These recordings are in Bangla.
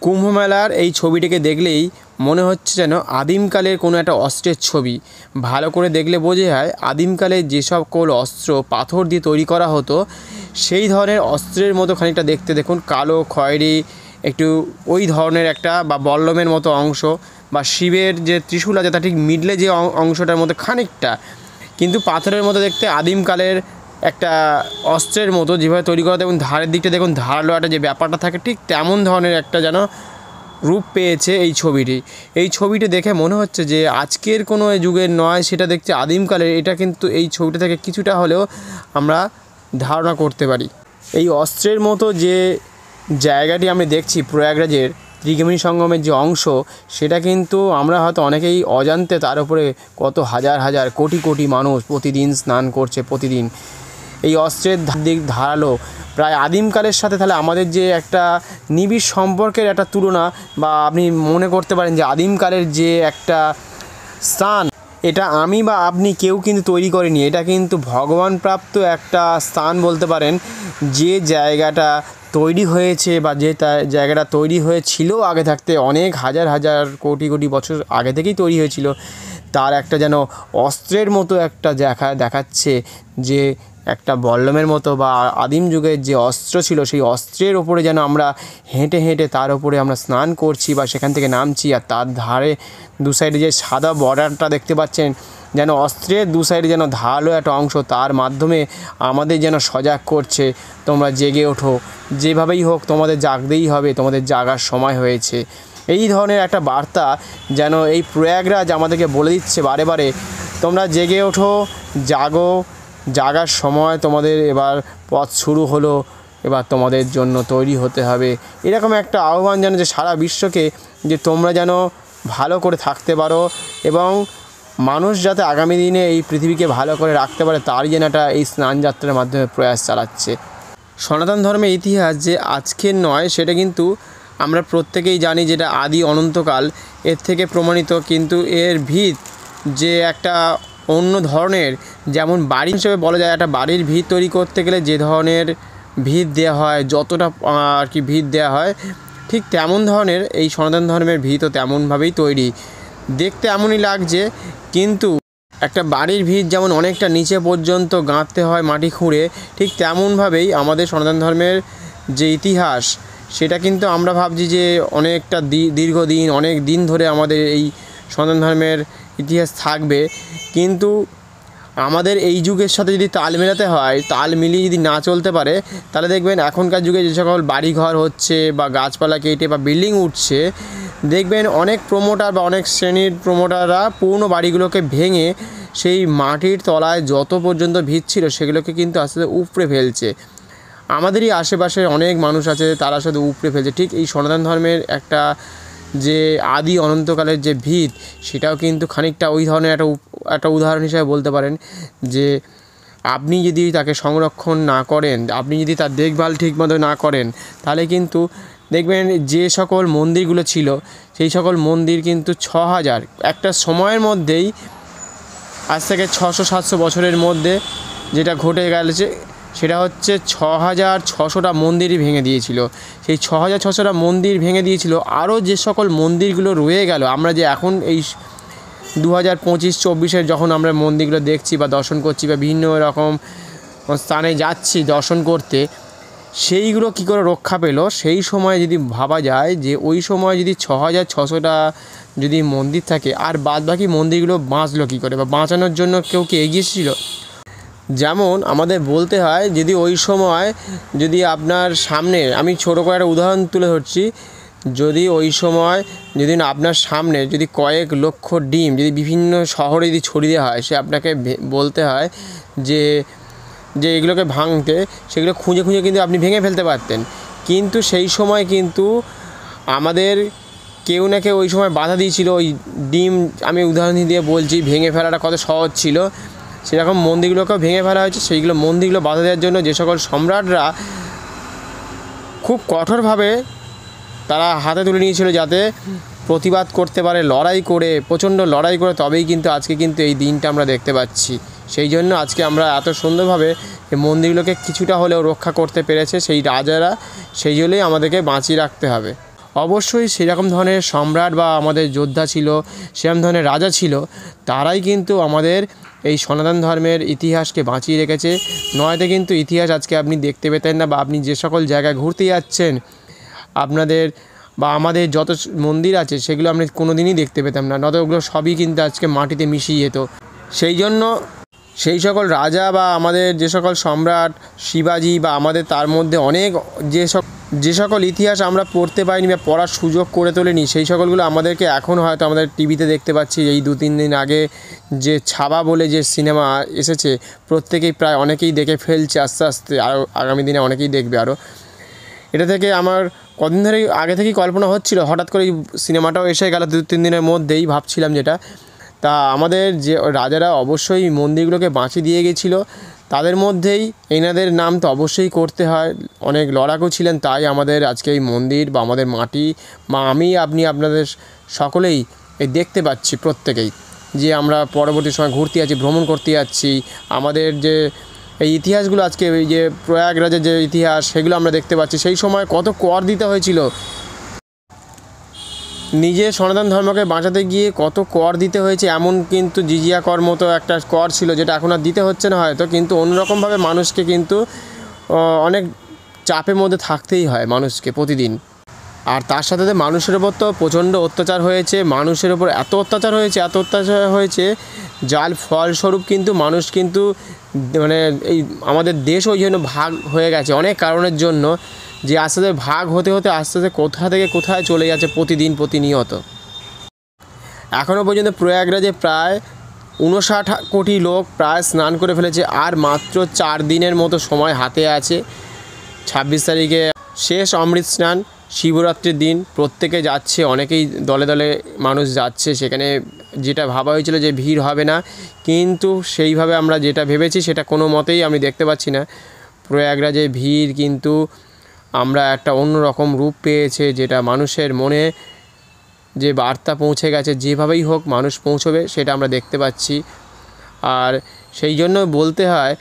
কুম্ভ মেলার এই ছবিটিকে দেখলেই মনে হচ্ছে যেন আদিমকালের কোনো একটা অস্ত্রের ছবি। ভালো করে দেখলে বোঝা যায় আদিমকালে যে সকল অস্ত্র পাথর দিয়ে তৈরি করা হতো সেই ধরনের অস্ত্রের মতো খানিকটা দেখতে। দেখুন কালো খয়েরি একটু ওই ধরনের একটা বা বল্লমের মতো অংশ, বা শিবের যে ত্রিশূল আছে তার ঠিক মিডলে যে অংশটার মধ্যে খানিকটা, কিন্তু পাথরের মতো দেখতে আদিমকালের একটা অস্ত্রের মতো যেভাবে তৈরি করা। দেখুন ধারের দিকটা দেখুন ধারালো একটা যে ব্যাপারটা থাকে, ঠিক তেমন ধরনের একটা যেন রূপ পেয়েছে এই ছবিটি। এই ছবিটি দেখে মনে হচ্ছে যে আজকের কোনো যুগের নয়, সেটা দেখছে আদিমকালের। এটা কিন্তু এই ছবিটা থেকে কিছুটা হলেও আমরা ধারণা করতে পারি। এই অস্ত্রের মতো যে জায়গাটি আমি দেখছি প্রয়াগরাজের ত্রিবেণী সঙ্গমের যে অংশ, সেটা কিন্তু আমরা হয়তো অনেকেই অজান্তে তার উপরে কত হাজার হাজার কোটি কোটি মানুষ প্রতিদিন স্নান করছে প্রতিদিন। এই অস্ত্রের দিক ধারালো প্রায় আদিমকালের সাথে তাহলে আমাদের যে একটা নিবিড় সম্পর্কের একটা তুলনা, বা আপনি মনে করতে পারেন যে আদিমকালের যে একটা স্থান, এটা আমি বা আপনি কেউ কিন্তু তৈরি করিনি, এটা কিন্তু ভগবান প্রাপ্ত একটা স্থান বলতে পারেন। যে জায়গাটা তৈরি হয়েছে বা যে জায়গাটা তৈরি হয়েছিল আগে থাকতে অনেক হাজার হাজার কোটি কোটি বছর আগে থেকেই তৈরি হয়েছিল, তার একটা যেন অস্ত্রের মতো একটা দেখাচ্ছে, যে একটা বল্লমের মতো বা আদিম যুগের যে অস্ত্র ছিল সেই অস্ত্রের ওপরে যেন আমরা হেঁটে হেঁটে তার ওপরে আমরা স্নান করছি বা সেখান থেকে নামছি। আর তার ধারে দু সাইডে যে সাদা বর্ডারটা দেখতে পাচ্ছেন, যেন অস্ত্রের দু সাইডে যেন ধারালো একটা অংশ, তার মাধ্যমে আমাদের যেন সজাগ করছে, তোমরা জেগে ওঠো, যেভাবেই হোক তোমাদের জাগতেই হবে, তোমাদের জাগার সময় হয়েছে। এই ধরনের একটা বার্তা যেন এই প্রয়াগরাজ আমাদেরকে বলে দিচ্ছে বারে বারে, তোমরা জেগে ওঠো, জাগো, জাগার সময় তোমাদের, এবার পথ শুরু হলো, এবার তোমাদের জন্য তৈরি হতে হবে। এরকম একটা আহ্বান যেন যে সারা বিশ্বকে, যে তোমরা যেন ভালো করে থাকতে পারো এবং মানুষ যাতে আগামী দিনে এই পৃথিবীকে ভালো করে রাখতে পারে, তারই যেন একটা এই স্নানযাত্রার মাধ্যমে প্রয়াস চালাচ্ছে। সনাতন ধর্মের ইতিহাস যে আজকের নয় সেটা কিন্তু আমরা প্রত্যেকেই জানি, যেটা আদি অনন্তকাল এর থেকে প্রমাণিত। কিন্তু এর ভিত যে একটা অন্য ধরনের, যেমন বাড়ি হিসেবে বলা যায়, একটা বাড়ির ভিত তৈরি করতে গেলে যে ধরনের ভিত দেওয়া হয়, যতটা আর কি ভিত দেওয়া হয়, ঠিক তেমন ধরনের এই সনাতন ধর্মের ভিতও তেমনভাবেই তৈরি। দেখতে এমনই লাগছে, কিন্তু একটা বাড়ির ভিত যেমন অনেকটা নিচে পর্যন্ত গাঁথতে হয় মাটি খুঁড়ে, ঠিক তেমনভাবেই আমাদের সনাতন ধর্মের যে ইতিহাস, সেটা কিন্তু আমরা ভাবছি যে অনেকটা দীর্ঘদিন, অনেক দিন ধরে আমাদের এই সনাতন ধর্মের ইতিহাস থাকবে। কিন্তু আমাদের এই যুগের সাথে যদি তাল মেলাতে হয়, তাল মিলিয়ে যদি না চলতে পারে, তাহলে দেখবেন এখনকার যুগে যে সকল বাড়িঘর হচ্ছে বা গাছপালা কেটে বা বিল্ডিং উঠছে, দেখবেন অনেক প্রমোটার বা অনেক শ্রেণীর প্রমোটাররা পুরনো বাড়িগুলোকে ভেঙে সেই মাটির তলায় যত পর্যন্ত ভিত ছিল সেগুলোকে কিন্তু আস্তে আস্তে উপড়ে ফেলছে। আমাদেরই আশেপাশে অনেক মানুষ আছে, তারা শুধু উপড়ে ফেলছে। ঠিক এই সনাতন ধর্মের একটা যে আদি অনন্তকালের যে ভিত, সেটাও কিন্তু খানিকটা ওই ধরনের একটা উদাহরণ হিসেবে বলতে পারেন, যে আপনি যদি তাকে সংরক্ষণ না করেন, আপনি যদি তার দেখভাল ঠিকমতো না করেন, তাহলে কিন্তু দেখবেন যে সকল মন্দিরগুলো ছিল সেই সকল মন্দির কিন্তু 6000 একটা সময়ের মধ্যেই, আজ থেকে 600-700 বছরের মধ্যে যেটা ঘটে গেছে, সেটা হচ্ছে 6600টা মন্দিরই ভেঙে দিয়েছিল। সেই 6600টা মন্দির ভেঙে দিয়েছিল। আরও যে সকল মন্দিরগুলো রয়ে গেল, আমরা যে এখন এই 2025-24 যখন আমরা মন্দিরগুলো দেখছি বা দর্শন করছি বা বিভিন্ন রকম স্থানে যাচ্ছি দর্শন করতে, সেইগুলো কী করে রক্ষা পেল, সেই সময় যদি ভাবা যায় যে ওই সময় যদি 6600টা যদি মন্দির থাকে, আর বাদবাকি মন্দিরগুলো বাঁচলো কী করে, বা বাঁচানোর জন্য কেউ কি এগিয়েছিল? যেমন আমাদের বলতে হয়, যদি ওই সময় যদি আপনার সামনে, আমি ছোটো করে একটা উদাহরণ তুলে ধরছি, যদি ওই সময় যদি আপনার সামনে যদি কয়েক লক্ষ ডিম যদি বিভিন্ন শহরে যদি ছড়িয়ে দেওয়া হয়, সে আপনাকে বলতে হয় যে এগুলোকে ভাঙতে, সেগুলো খুঁজে খুঁজে কিন্তু আপনি ভেঙে ফেলতে পারতেন। কিন্তু সেই সময় কিন্তু আমাদের কেউ না কেউ ওই সময় বাধা দিয়েছিল। ওই ডিম, আমি উদাহরণ দিয়ে বলছি, ভেঙে ফেলাটা কত সহজ ছিল, সেরকম মন্দিরগুলোকেও ভেঙে ফেলা হয়েছে। সেইগুলো মন্দিরগুলো বাধা দেওয়ার জন্য যে সকল সম্রাটরা খুব কঠোরভাবে তারা হাতে তুলে নিয়েছিল, যাতে প্রতিবাদ করতে পারে, লড়াই করে, প্রচণ্ড লড়াই করে, তবেই কিন্তু আজকে কিন্তু এই দিনটা আমরা দেখতে পাচ্ছি। সেই জন্য আজকে আমরা এত সুন্দরভাবে এই মন্দিরগুলোকে কিছুটা হলেও রক্ষা করতে পেরেছে সেই রাজারা, সেই জন্যই আমাদেরকে বাঁচিয়ে রাখতে হবে। অবশ্যই সেরকম ধরনের সম্রাট বা আমাদের যোদ্ধা ছিল, সেরকম ধরনের রাজা ছিল, তারাই কিন্তু আমাদের এই সনাতন ধর্মের ইতিহাসকে বাঁচিয়ে রেখেছে। নয়তো কিন্তু ইতিহাস আজকে আপনি দেখতে পেতেন না, বা আপনি যে সকল জায়গায় ঘুরতে যাচ্ছেন আপনাদের বা আমাদের যত মন্দির আছে সেগুলো আমরা কোনো দিনই দেখতে পেতাম না, নয়তো ওগুলো সবই কিন্তু আজকে মাটিতে মিশিয়ে যেত। সেই জন্য সেই সকল রাজা বা আমাদের যে সকল সম্রাট শিবাজি বা আমাদের তার মধ্যে অনেক যে সকল ইতিহাস আমরা পড়তে পাইনি বা পড়ার সুযোগ করে তোলেনি, সেই সকলগুলো আমাদেরকে এখন হয়তো আমাদের টিভিতে দেখতে পাচ্ছি। এই 2-3 দিন আগে যে ছাবা বলে যে সিনেমা এসেছে, প্রত্যেকেই প্রায় অনেকেই দেখে ফেলছে, আস্তে আস্তে আরও আগামী দিনে অনেকেই দেখবে আরও। এটা থেকে আমার কদিন ধরেই আগে থেকেই কল্পনা হচ্ছিল, হঠাৎ করে সিনেমাটাও এসে গেল 2-3 দিনের মধ্যেই, ভাবছিলাম যেটা। তা আমাদের যে রাজারা অবশ্যই মন্দিরগুলোকে বাঁচিয়ে দিয়ে গেছিলো, তাদের মধ্যেই এনাদের নাম তো অবশ্যই করতে হয়। অনেক লড়াকু ছিলেন, তাই আমাদের আজকে এই মন্দির বা আমাদের মাটি বা আপনি আপনাদের সকলেই এই দেখতে পাচ্ছি প্রত্যেকেই, যে আমরা পরবর্তী সময় ঘুরতে যাচ্ছি, ভ্রমণ করতে যাচ্ছি। আমাদের যে এই ইতিহাসগুলো আজকে এই যে প্রয়াগরাজের যে ইতিহাস, সেগুলো আমরা দেখতে পাচ্ছি। সেই সময় কত কর দিতে হয়েছিল, নিজে সনাতন ধর্মকে বাঁচাতে গিয়ে কত কর দিতে হয়েছে। এমন কিন্তু জিজিয়া কর মতো একটা কর ছিল, যেটা এখন আর দিতে হচ্ছে না হয়তো, কিন্তু অন্যরকমভাবে মানুষকে কিন্তু অনেক চাপের মধ্যে থাকতেই হয় মানুষকে প্রতিদিন। আর তার সাথে সাথে মানুষের ওপর তো প্রচণ্ড অত্যাচার হয়েছে, মানুষের ওপর এত অত্যাচার হয়েছে যার ফলস্বরূপ কিন্তু মানুষ কিন্তু মানে এই আমাদের দেশ ওই জন্য ভাগ হয়ে গেছে অনেক কারণের জন্য, যে আস্তে আস্তে ভাগ হতে হতে আস্তে আস্তে কোথা থেকে কোথায় চলে যাচ্ছে প্রতিনিয়ত। এখনও পর্যন্ত প্রয়াগরাজে প্রায় 59 কোটি লোক প্রায় স্নান করে ফেলেছে, আর মাত্র 4 দিনের মতো সময় হাতে আছে। 26 তারিখে শেষ অমৃত স্নান, শিবরাত্রির দিন প্রত্যেকে যাচ্ছে, অনেকেই দলে দলে মানুষ যাচ্ছে সেখানে। যেটা ভাবা হয়েছিল যে ভিড় হবে না, কিন্তু সেইভাবে আমরা যেটা ভেবেছি সেটা কোনো মতেই আমি দেখতে পাচ্ছি না। প্রয়াগরাজে ভিড় কিন্তু আমরা একটা অন্যরকম রূপ পেয়েছে, যেটা মানুষের মনে যে বার্তা পৌঁছে গেছে, যেভাবেই হোক মানুষ পৌঁছবে সেটা আমরা দেখতে পাচ্ছি। আর সেই জন্য বলতে হয়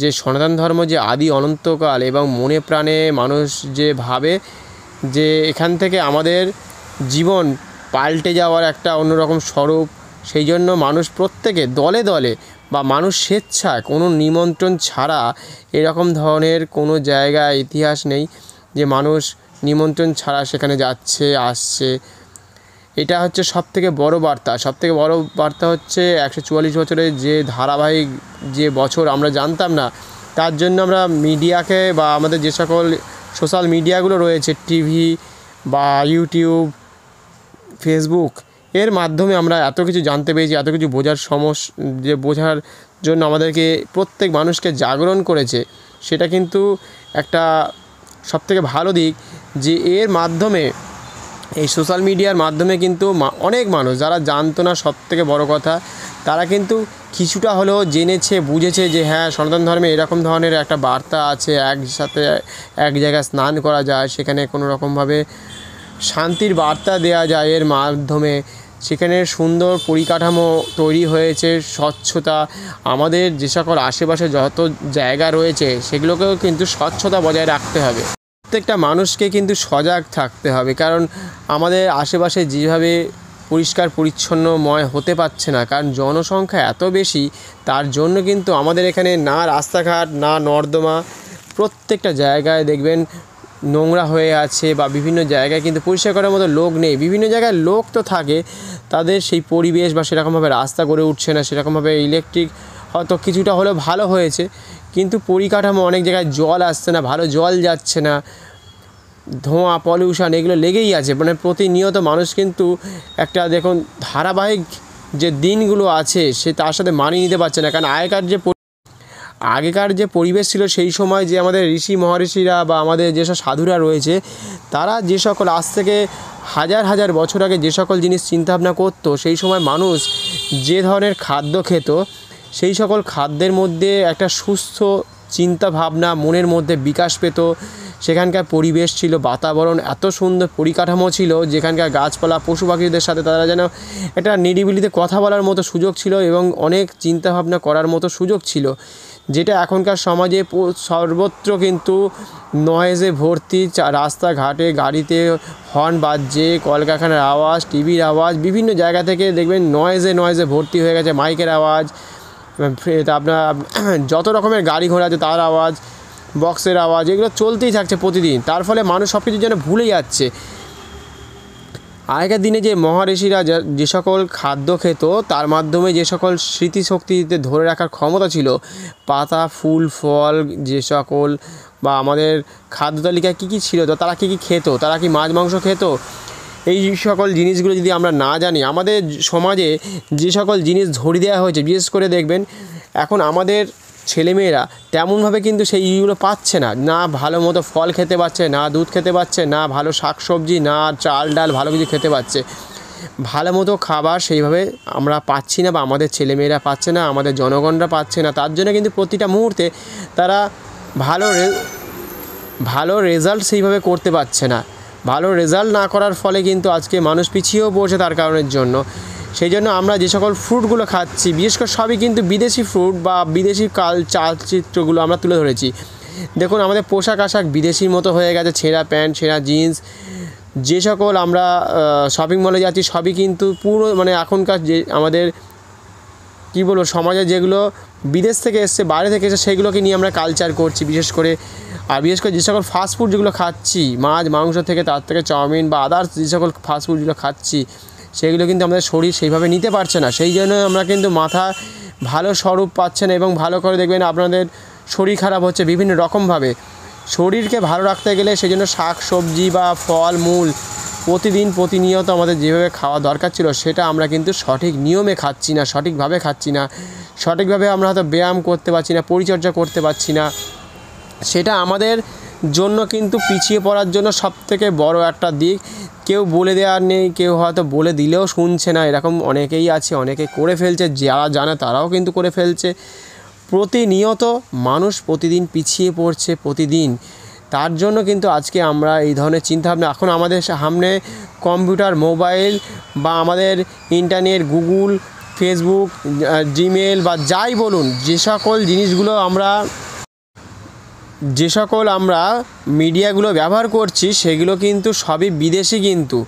যে সনাতন ধর্ম যে আদি অনন্তকাল, এবং মনে প্রাণে মানুষ যে ভাবে যে এখান থেকে আমাদের জীবন পাল্টে যাওয়ার একটা অন্যরকম স্বরূপ, সেই জন্য মানুষ প্রত্যেকে দলে দলে বা মানুষ স্বেচ্ছায় কোনো নিমন্ত্রণ ছাড়া, এরকম ধরনের কোনো জায়গায় ইতিহাস নেই যে মানুষ নিমন্ত্রণ ছাড়া সেখানে যাচ্ছে আসছে। এটা হচ্ছে সবথেকে বড় বার্তা হচ্ছে 144 বছরের যে ধারাবাহিক যে বছর আমরা জানতাম না, তার জন্য আমরা মিডিয়াকে বা আমাদের যে সকল সোশ্যাল মিডিয়াগুলো রয়েছে, টিভি বা ইউটিউব, ফেসবুক, এর মাধ্যমে আমরা এত কিছু জানতে পেরেছি, এত কিছু বোঝার জন্য আমাদেরকে প্রত্যেক মানুষকে জাগরণ করেছে। সেটা কিন্তু একটা সবথেকে ভালো দিক, যে এর মাধ্যমে এই সোশ্যাল মিডিয়ার মাধ্যমে কিন্তু অনেক মানুষ যারা জানতো না, সবথেকে বড় কথা, তারা কিন্তু কিছুটা হলেও জেনেছে, বুঝেছে যে হ্যাঁ, সনাতন ধর্মে এরকম ধরনের একটা বার্তা আছে। একসাথে এক জায়গায় স্নান করা যায়, সেখানে কোনো রকমভাবে শান্তির বার্তা দেওয়া যায় এর মাধ্যমে। সেখানে সুন্দর পরিকাঠামো তৈরি হয়েছে, স্বচ্ছতা, আমাদের যে সকল আশেপাশে যত জায়গা রয়েছে সেগুলোকেও কিন্তু স্বচ্ছতা বজায় রাখতে হবে। প্রত্যেকটা মানুষকে কিন্তু সজাগ থাকতে হবে, কারণ আমাদের আশেপাশে যেভাবে পরিষ্কার পরিচ্ছন্নময় হতে পারছে না, কারণ জনসংখ্যা এত বেশি। তার জন্য কিন্তু আমাদের এখানে না রাস্তাঘাট, না নর্দমা, প্রত্যেকটা জায়গায় দেখবেন নোংরা হয়ে আছে, বা বিভিন্ন জায়গায় কিন্তু পরিষ্কার করার মতো লোক নেই। বিভিন্ন জায়গায় লোক তো থাকে, তাদের সেই পরিবেশ বা সেরকমভাবে রাস্তা গড়ে উঠছে না, সেরকমভাবে ইলেকট্রিক হয়তো কিছুটা হলেও ভালো হয়েছে, কিন্তু পরিকাঠামো অনেক জায়গায় জল আসছে না, ভালো জল যাচ্ছে না, ধোঁয়া, পলিউশন এগুলো লেগেই আছে। মানে প্রতিনিয়ত মানুষ কিন্তু একটা দেখুন ধারাবাহিক যে দিনগুলো আছে সে তার সাথে মানিয়ে নিতে পারছে না। কারণ আগেকার যে পরিবেশ ছিল, সেই সময় যে আমাদের ঋষি মহর্ষিরা বা আমাদের যেসব সাধুরা রয়েছে, তারা যে সকল আজ থেকে হাজার বছর আগে যে সকল জিনিস চিন্তাভাবনা করতো, সেই সময় মানুষ যে ধরনের খাদ্য খেত, সেই সকল খাদ্যের মধ্যে একটা সুস্থ চিন্তাভাবনা মনের মধ্যে বিকাশ পেত। সেখানকার পরিবেশ ছিল, বাতাবরণ এত সুন্দর, পরিকাঠামো ছিল, যেখানকার গাছপালা, পশু পাখিদের সাথে তারা যেন একটা নিরিবিলিতে কথা বলার মতো সুযোগ ছিল, এবং অনেক চিন্তাভাবনা করার মতো সুযোগ ছিল, যেটা এখনকার সমাজে সর্বত্র কিন্তু নয়েজে ভর্তি। রাস্তাঘাটে গাড়িতে হর্ন বাজছে, কলকারখানার আওয়াজ, টিভির আওয়াজ, বিভিন্ন জায়গা থেকে দেখবেন নয়েজে ভর্তি হয়ে গেছে, মাইকের আওয়াজ, আপনার যত রকমের গাড়ি ঘোড়া আছে তার আওয়াজ, বক্সের আওয়াজ, এগুলো চলতেই থাকছে প্রতিদিন। তার ফলে মানুষ সব কিছু যেন ভুলে যাচ্ছে। আগেকার দিনে যে মহাঋষিরা যে সকল খাদ্য খেত, তার মাধ্যমে যে সকল স্মৃতিশক্তিতে ধরে রাখার ক্ষমতা ছিল, পাতা, ফুল, ফল, যে সকল বা আমাদের খাদ্য তালিকায় কী কী ছিল, তো তারা কী কী খেত, তারা কি মাছ মাংস খেত, এই সকল জিনিসগুলো যদি আমরা না জানি, আমাদের সমাজে যে সকল জিনিস ধরিয়ে দেওয়া হয়েছে, বিশেষ করে দেখবেন এখন আমাদের ছেলেমেয়েরা তেমনভাবে কিন্তু সেইগুলো পাচ্ছে না। না ভালো মতো ফল খেতে পাচ্ছে, না দুধ খেতে পাচ্ছে, না ভালো শাকসবজি, না চাল ডাল ভালো কিছু খেতে পাচ্ছে। ভালো মতো খাবার সেইভাবে আমরা পাচ্ছি না, বা আমাদের ছেলেমেয়েরা পাচ্ছে না, আমাদের জনগণরা পাচ্ছে না। তার জন্য কিন্তু প্রতিটা মুহূর্তে তারা ভালো রেজাল্ট সেইভাবে করতে পারছে না। ভালো রেজাল্ট না করার ফলে কিন্তু আজকে মানুষ পিছিয়েও পড়ছে তার কারণের জন্য। সেই জন্য আমরা যে সকল ফ্রুটগুলো খাচ্ছি, বিশেষ করে সবই কিন্তু বিদেশি ফ্রুট বা বিদেশি চালচিত্রগুলো আমরা তুলে ধরেছি। দেখুন আমাদের পোশাক আশাক বিদেশির মতো হয়ে গেছে, ছেঁড়া প্যান্ট, ছেঁড়া জিন্স। যে সকল আমরা শপিং মলে যাচ্ছি সবই কিন্তু পুরো মানে এখনকার যে আমাদের কী বলবো সমাজে যেগুলো বিদেশ থেকে এসছে, বাইরে থেকে এসে সেগুলোকে নিয়ে আমরা কালচার করছি বিশেষ করে। আর বিশেষ করে যে সকল ফাস্টফুড যেগুলো খাচ্ছি, মাছ মাংস থেকে তার থেকে চাউমিন বা আদার্স যে সকল ফাস্টফুডগুলো খাচ্ছি, সেগুলো কিন্তু আমাদের শরীর সেইভাবে নিতে পারছে না। সেই জন্য আমরা কিন্তু মাথা ভালো স্বরূপ পাচ্ছে না, এবং ভালো করে দেখবেন আপনাদের শরীর খারাপ হচ্ছে বিভিন্ন রকমভাবে। শরীরকে ভালো রাখতে গেলে সেই জন্য শাক সবজি বা ফল মূল প্রতিনিয়ত আমাদের যেভাবে খাওয়া দরকার ছিল, সেটা আমরা কিন্তু সঠিক নিয়মে খাচ্ছি না, সঠিকভাবে খাচ্ছি না। সঠিকভাবে আমরা হয়তো ব্যায়াম করতে পারছি না, পরিচর্যা করতে পারছি না। সেটা আমাদের জন্য কিন্তু পিছিয়ে পড়ার জন্য সবথেকে বড় একটা দিক। কেউ বলে দেওয়ার নেই, কেউ হয়তো বলে দিলেও শুনছে না, এরকম অনেকেই আছে, অনেকে করে ফেলছে, যারা জানে তারাও কিন্তু করে ফেলছে। প্রতিনিয়ত মানুষ প্রতিদিন পিছিয়ে পড়ছে প্রতিদিন। তার জন্য কিন্তু আজকে আমরা এই ধরনের চিন্তাভাবনা, এখন আমাদের সামনে কম্পিউটার, মোবাইল বা আমাদের ইন্টারনেট, গুগল, ফেসবুক, জিমেল বা যাই বলুন, যে সকল আমরা মিডিয়াগুলো ব্যবহার করছি, সেগুলো কিন্তু সবই বিদেশি। কিন্তু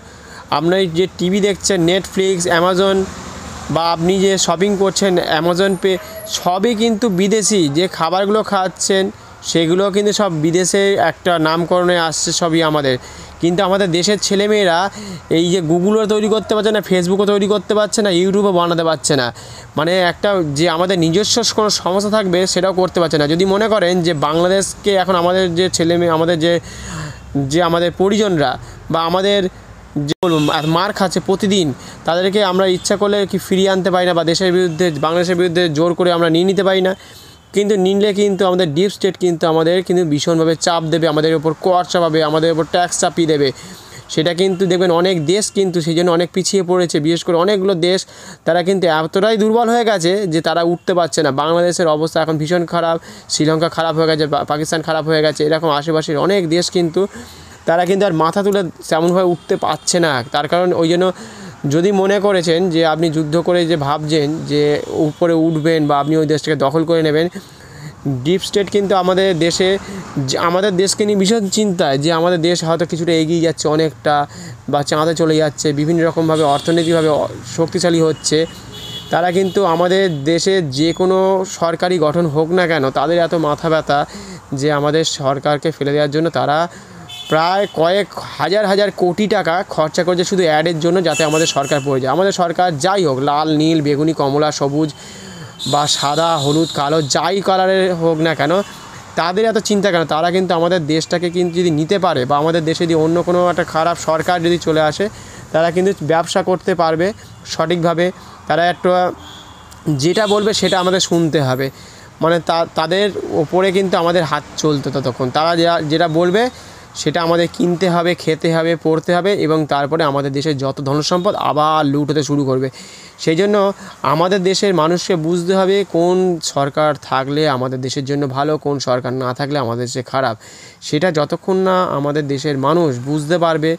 আপনার যে টিভি দেখছেন, নেটফ্লিক্স, অ্যামাজন, বা আপনি যে শপিং করছেন অ্যামাজন পে, সবই কিন্তু বিদেশি। যে খাবারগুলো খাচ্ছেন সেগুলো কিন্তু সব বিদেশে একটা নামকরণে আসছে সবই আমাদের। কিন্তু আমাদের দেশের ছেলেমেয়েরা এই যে গুগলও তৈরি করতে পারছে না, ফেসবুকও তৈরি করতে পারছে না, ইউটিউবও বানাতে পারছে না। মানে একটা যে আমাদের নিজস্ব কোনো সমস্যা থাকবে সেটাও করতে পারছে না। যদি মনে করেন যে বাংলাদেশকে এখন আমাদের যে ছেলেমেয়ে, আমাদের যে আমাদের পরিজনরা বা আমাদের যে মার খাচ্ছে প্রতিদিন, তাদেরকে আমরা ইচ্ছা করলে কি ফিরিয়ে আনতে পারি না, বা বাংলাদেশের বিরুদ্ধে জোর করে আমরা নিয়ে নিতে পারি না। কিন্তু নিলে কিন্তু আমাদের ডিপ স্টেট কিন্তু আমাদের কিন্তু ভীষণভাবে চাপ দেবে, আমাদের উপর কর চাপাবে, আমাদের উপর ট্যাক্স চাপিয়ে দেবে। সেটা কিন্তু দেখবেন অনেক দেশ কিন্তু সেই জন্য অনেক পিছিয়ে পড়েছে। বিশেষ করে অনেকগুলো দেশ তারা কিন্তু এতটাই দুর্বল হয়ে গেছে যে তারা উঠতে পারছে না। বাংলাদেশের অবস্থা এখন ভীষণ খারাপ, শ্রীলঙ্কা খারাপ হয়ে গেছে, পাকিস্তান খারাপ হয়ে গেছে, এরকম আশেপাশের অনেক দেশ কিন্তু তারা কিন্তু আর মাথা তুলে তেমনভাবে উঠতে পারছে না। তার কারণ ওই জন্য যদি মনে করেছেন যে আপনি যুদ্ধ করে যে ভাবছেন যে উপরে উঠবেন বা আপনি ওই দেশটাকে দখল করে নেবেন, ডিপ স্টেট কিন্তু আমাদের দেশকে নিয়ে ভীষণ চিন্তায়, যে আমাদের দেশ হয়তো কিছুটা এগিয়ে যাচ্ছে অনেকটা, বা চাঁদে চলে যাচ্ছে, বিভিন্ন রকমভাবে অর্থনৈতিকভাবে শক্তিশালী হচ্ছে। তারা কিন্তু আমাদের দেশে যে কোনো সরকারি গঠন হোক না কেন, তাদের এত মাথা ব্যথা যে আমাদের সরকারকে ফেলে দেওয়ার জন্য তারা প্রায় কয়েক হাজার কোটি টাকা খরচা করছে শুধু অ্যাডের জন্য, যাতে আমাদের সরকার পড়ে যায়। আমাদের সরকার যাই হোক, লাল, নীল, বেগুনি, কমলা, সবুজ বা সাদা, হলুদ, কালো, যাই কালারের হোক না কেন, তাদের এত চিন্তা কেন? তারা কিন্তু আমাদের দেশটাকে কিন্তু যদি নিতে পারে, বা আমাদের দেশে যদি অন্য কোনো একটা খারাপ সরকার যদি চলে আসে, তারা কিন্তু ব্যবসা করতে পারবে সঠিকভাবে। তারা একটা যেটা বলবে সেটা আমাদের শুনতে হবে, মানে তাদের ওপরে কিন্তু আমাদের হাত চলতে ততক্ষণ। তারা যেটা বলবে সেটা আমাদের কিনতে হবে, খেতে হবে, পড়তে হবে এবং তারপরে আমাদের দেশের যত ধনসম্পদ আবার লুট হতে শুরু করবে। সেই জন্য আমাদের দেশের মানুষকে বুঝতে হবে কোন সরকার থাকলে আমাদের দেশের জন্য ভালো, কোন সরকার না থাকলে আমাদের দেশে খারাপ। সেটা যতক্ষণ না আমাদের দেশের মানুষ বুঝতে পারবে,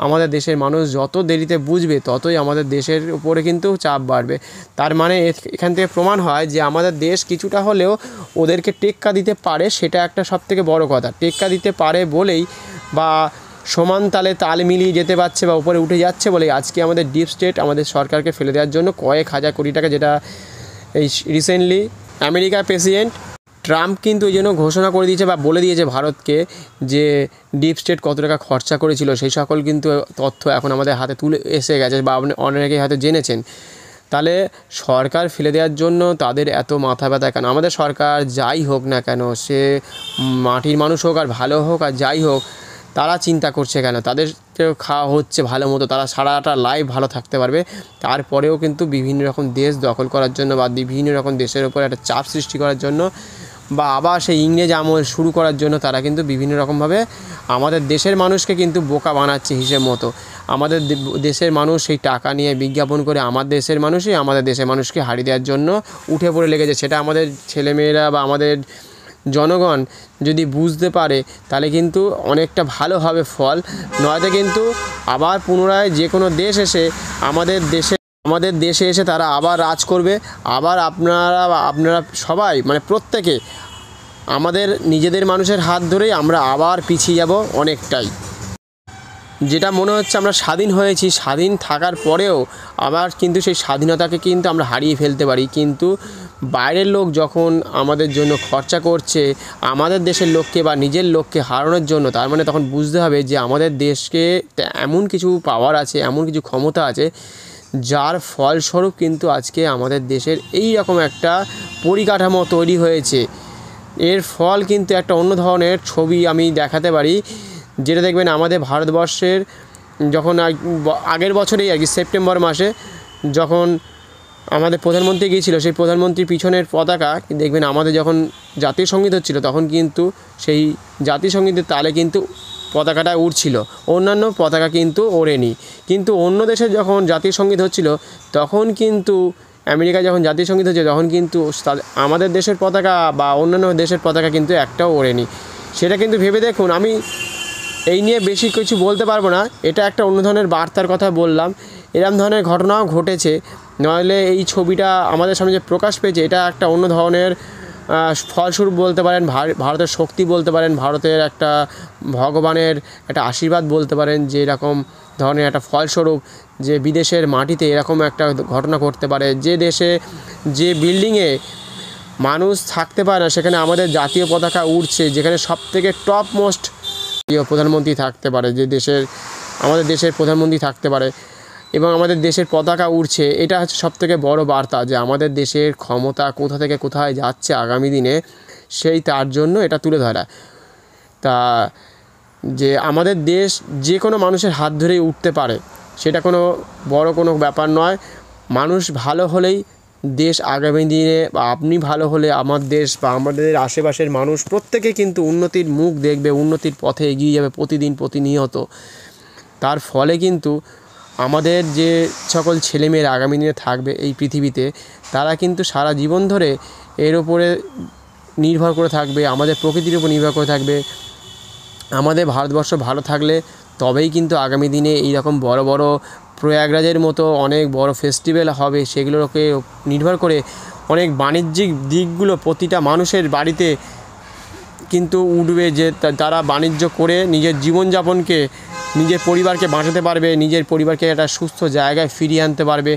আমাদের দেশের মানুষ যত দেরিতে বুঝবে ততই আমাদের দেশের উপরে কিন্তু চাপ বাড়বে। তার মানে এখান থেকে প্রমাণ হয় যে আমাদের দেশ কিছুটা হলেও ওদেরকে টেক্কা দিতে পারে, সেটা একটা সবথেকে বড় কথা। টেক্কা দিতে পারে বলেই বা সমান তালে তাল মিলিয়ে যেতে পারছে বা উপরে উঠে যাচ্ছে বলেই আজকে আমাদের ডিপ স্টেট আমাদের সরকারকে ফেলে দেওয়ার জন্য কয়েক হাজার কোটি টাকা, যেটা এই রিসেন্টলি আমেরিকার প্রেসিডেন্ট ট্রাম্প কিন্তু এই জন্য ঘোষণা করে দিয়েছে বা বলে দিয়েছে ভারতকে যে ডিপ স্টেট কত টাকা খরচা করেছিল, সেই সকল কিন্তু তথ্য এখন আমাদের হাতে তুলে এসে গেছে বা আপনি অনেকেই হয়তো জেনেছেন। তাহলে সরকার ফেলে দেওয়ার জন্য তাদের এত মাথা ব্যথা কেন? আমাদের সরকার যাই হোক না কেন, সে মাটির মানুষ হোক আর ভালো হোক আর যাই হোক, তারা চিন্তা করছে কেন? তাদের খাওয়া হচ্ছে ভালো মতো, তারা সারাটা লাইফ ভালো থাকতে পারবে। তারপরেও কিন্তু বিভিন্ন রকম দেশ দখল করার জন্য বা বিভিন্ন রকম দেশের উপর একটা চাপ সৃষ্টি করার জন্য বা আবার সেই ইংরেজ আমল শুরু করার জন্য তারা কিন্তু বিভিন্ন রকমভাবে আমাদের দেশের মানুষকে কিন্তু বোকা বানাচ্ছে হিসেব মতো। আমাদের দেশের মানুষ সেই টাকা নিয়ে বিজ্ঞাপন করে আমাদের দেশের মানুষকে হারিয়ে দেওয়ার জন্য উঠে পড়ে লেগেছে। সেটা আমাদের ছেলেমেয়েরা বা আমাদের জনগণ যদি বুঝতে পারে তাহলে কিন্তু অনেকটা ভালো হবে ফল। নয়তো কিন্তু আবার পুনরায় যে কোনো দেশ এসে আমাদের দেশে এসে তারা আবার রাজ করবে। আবার আপনারা সবাই মানে প্রত্যেকে আমাদের নিজেদের মানুষের হাত ধরেই আমরা আবার পিছিয়ে যাব অনেকটাই। যেটা মনে হচ্ছে আমরা স্বাধীন হয়েছি, স্বাধীন থাকার পরেও আবার কিন্তু সেই স্বাধীনতাকে কিন্তু আমরা হারিয়ে ফেলতে পারি। কিন্তু বাইরের লোক যখন আমাদের জন্য খরচা করছে আমাদের দেশের লোককে বা নিজের লোককে হারানোর জন্য, তার মানে তখন বুঝতে হবে যে আমাদের দেশকে এমন কিছু পাওয়ার আছে, এমন কিছু ক্ষমতা আছে যার ফলস্বরূপ কিন্তু আজকে আমাদের দেশের এই রকম একটা পরিকাঠামো তৈরি হয়েছে। এর ফল কিন্তু একটা অন্য ধরনের ছবি আমি দেখাতে পারি, যেটা দেখবেন আমাদের ভারতবর্ষের যখন আগের বছরেই আর কি সেপ্টেম্বর মাসে যখন আমাদের প্রধানমন্ত্রী গিয়েছিল, সেই প্রধানমন্ত্রীর পিছনের পতাকা দেখবেন আমাদের যখন জাতীয় সঙ্গীত হচ্ছিল তখন কিন্তু সেই জাতীয় সঙ্গীতের তালে কিন্তু পতাকাটা উড়ছিল, অন্যান্য পতাকা কিন্তু ওড়েনি। কিন্তু অন্য দেশে যখন জাতীয় সঙ্গীত হচ্ছিল তখন কিন্তু আমেরিকায় যখন জাতীয় সঙ্গীত হচ্ছে তখন কিন্তু আমাদের দেশের পতাকা বা অন্যান্য দেশের পতাকা কিন্তু একটাও ওড়েনি। সেটা কিন্তু ভেবে দেখুন। আমি এই নিয়ে বেশি কিছু বলতে পারবো না, এটা একটা অন্য ধরনের বার্তার কথা বললাম। এরকম ধরনের ঘটনাও ঘটেছে, নইলে এই ছবিটা আমাদের সামনে যে প্রকাশ পেয়েছে এটা একটা অন্য ধরনের ফলস্বরূপ বলতে পারেন, ভারতের শক্তি বলতে পারেন, ভারতের একটা ভগবানের একটা আশীর্বাদ বলতে পারেন, যে এরকম ধরনের একটা ফলস্বরূপ যে বিদেশের মাটিতে এরকম একটা ঘটনা ঘটতে পারে। যে দেশে যে বিল্ডিংয়ে মানুষ থাকতে পারে না সেখানে আমাদের জাতীয় পতাকা উড়ছে, যেখানে সবথেকে টপ মোস্ট প্রধানমন্ত্রী থাকতে পারে, আমাদের দেশের প্রধানমন্ত্রী থাকতে পারে এবং আমাদের দেশের পতাকা উড়ছে। এটা হচ্ছে সবথেকে বড় বার্তা যে আমাদের দেশের ক্ষমতা কোথা থেকে কোথায় যাচ্ছে আগামী দিনে, তার জন্য এটা তুলে ধরা। তা যে আমাদের দেশ যে কোনো মানুষের হাত ধরেই উঠতে পারে, সেটা কোনো বড় কোনো ব্যাপার নয়। মানুষ ভালো হলেই দেশ আগামী দিনে বা আপনি ভালো হলে আমার দেশ বা আমাদের আশেপাশের মানুষ প্রত্যেকে কিন্তু উন্নতির মুখ দেখবে, উন্নতির পথে এগিয়ে যাবে প্রতিনিয়ত। তার ফলে কিন্তু আমাদের যে সকল ছেলেমেয়েরা আগামী দিনে থাকবে এই পৃথিবীতে তারা কিন্তু সারা জীবন ধরে এর ওপরে নির্ভর করে থাকবে, আমাদের প্রকৃতির উপর নির্ভর করে থাকবে। আমাদের ভারতবর্ষ ভালো থাকলে তবেই কিন্তু আগামী দিনে এই রকম বড় বড় প্রয়াগরাজের মতো অনেক বড় ফেস্টিভ্যাল হবে, সেগুলোকে নির্ভর করে অনেক বাণিজ্যিক দিকগুলো প্রতিটা মানুষের বাড়িতে কিন্তু উঠবে, যে তারা বাণিজ্য করে নিজের জীবনযাপনকে, নিজের পরিবারকে বাঁচাতে পারবে, নিজের পরিবারকে একটা সুস্থ জায়গায় ফিরিয়ে আনতে পারবে।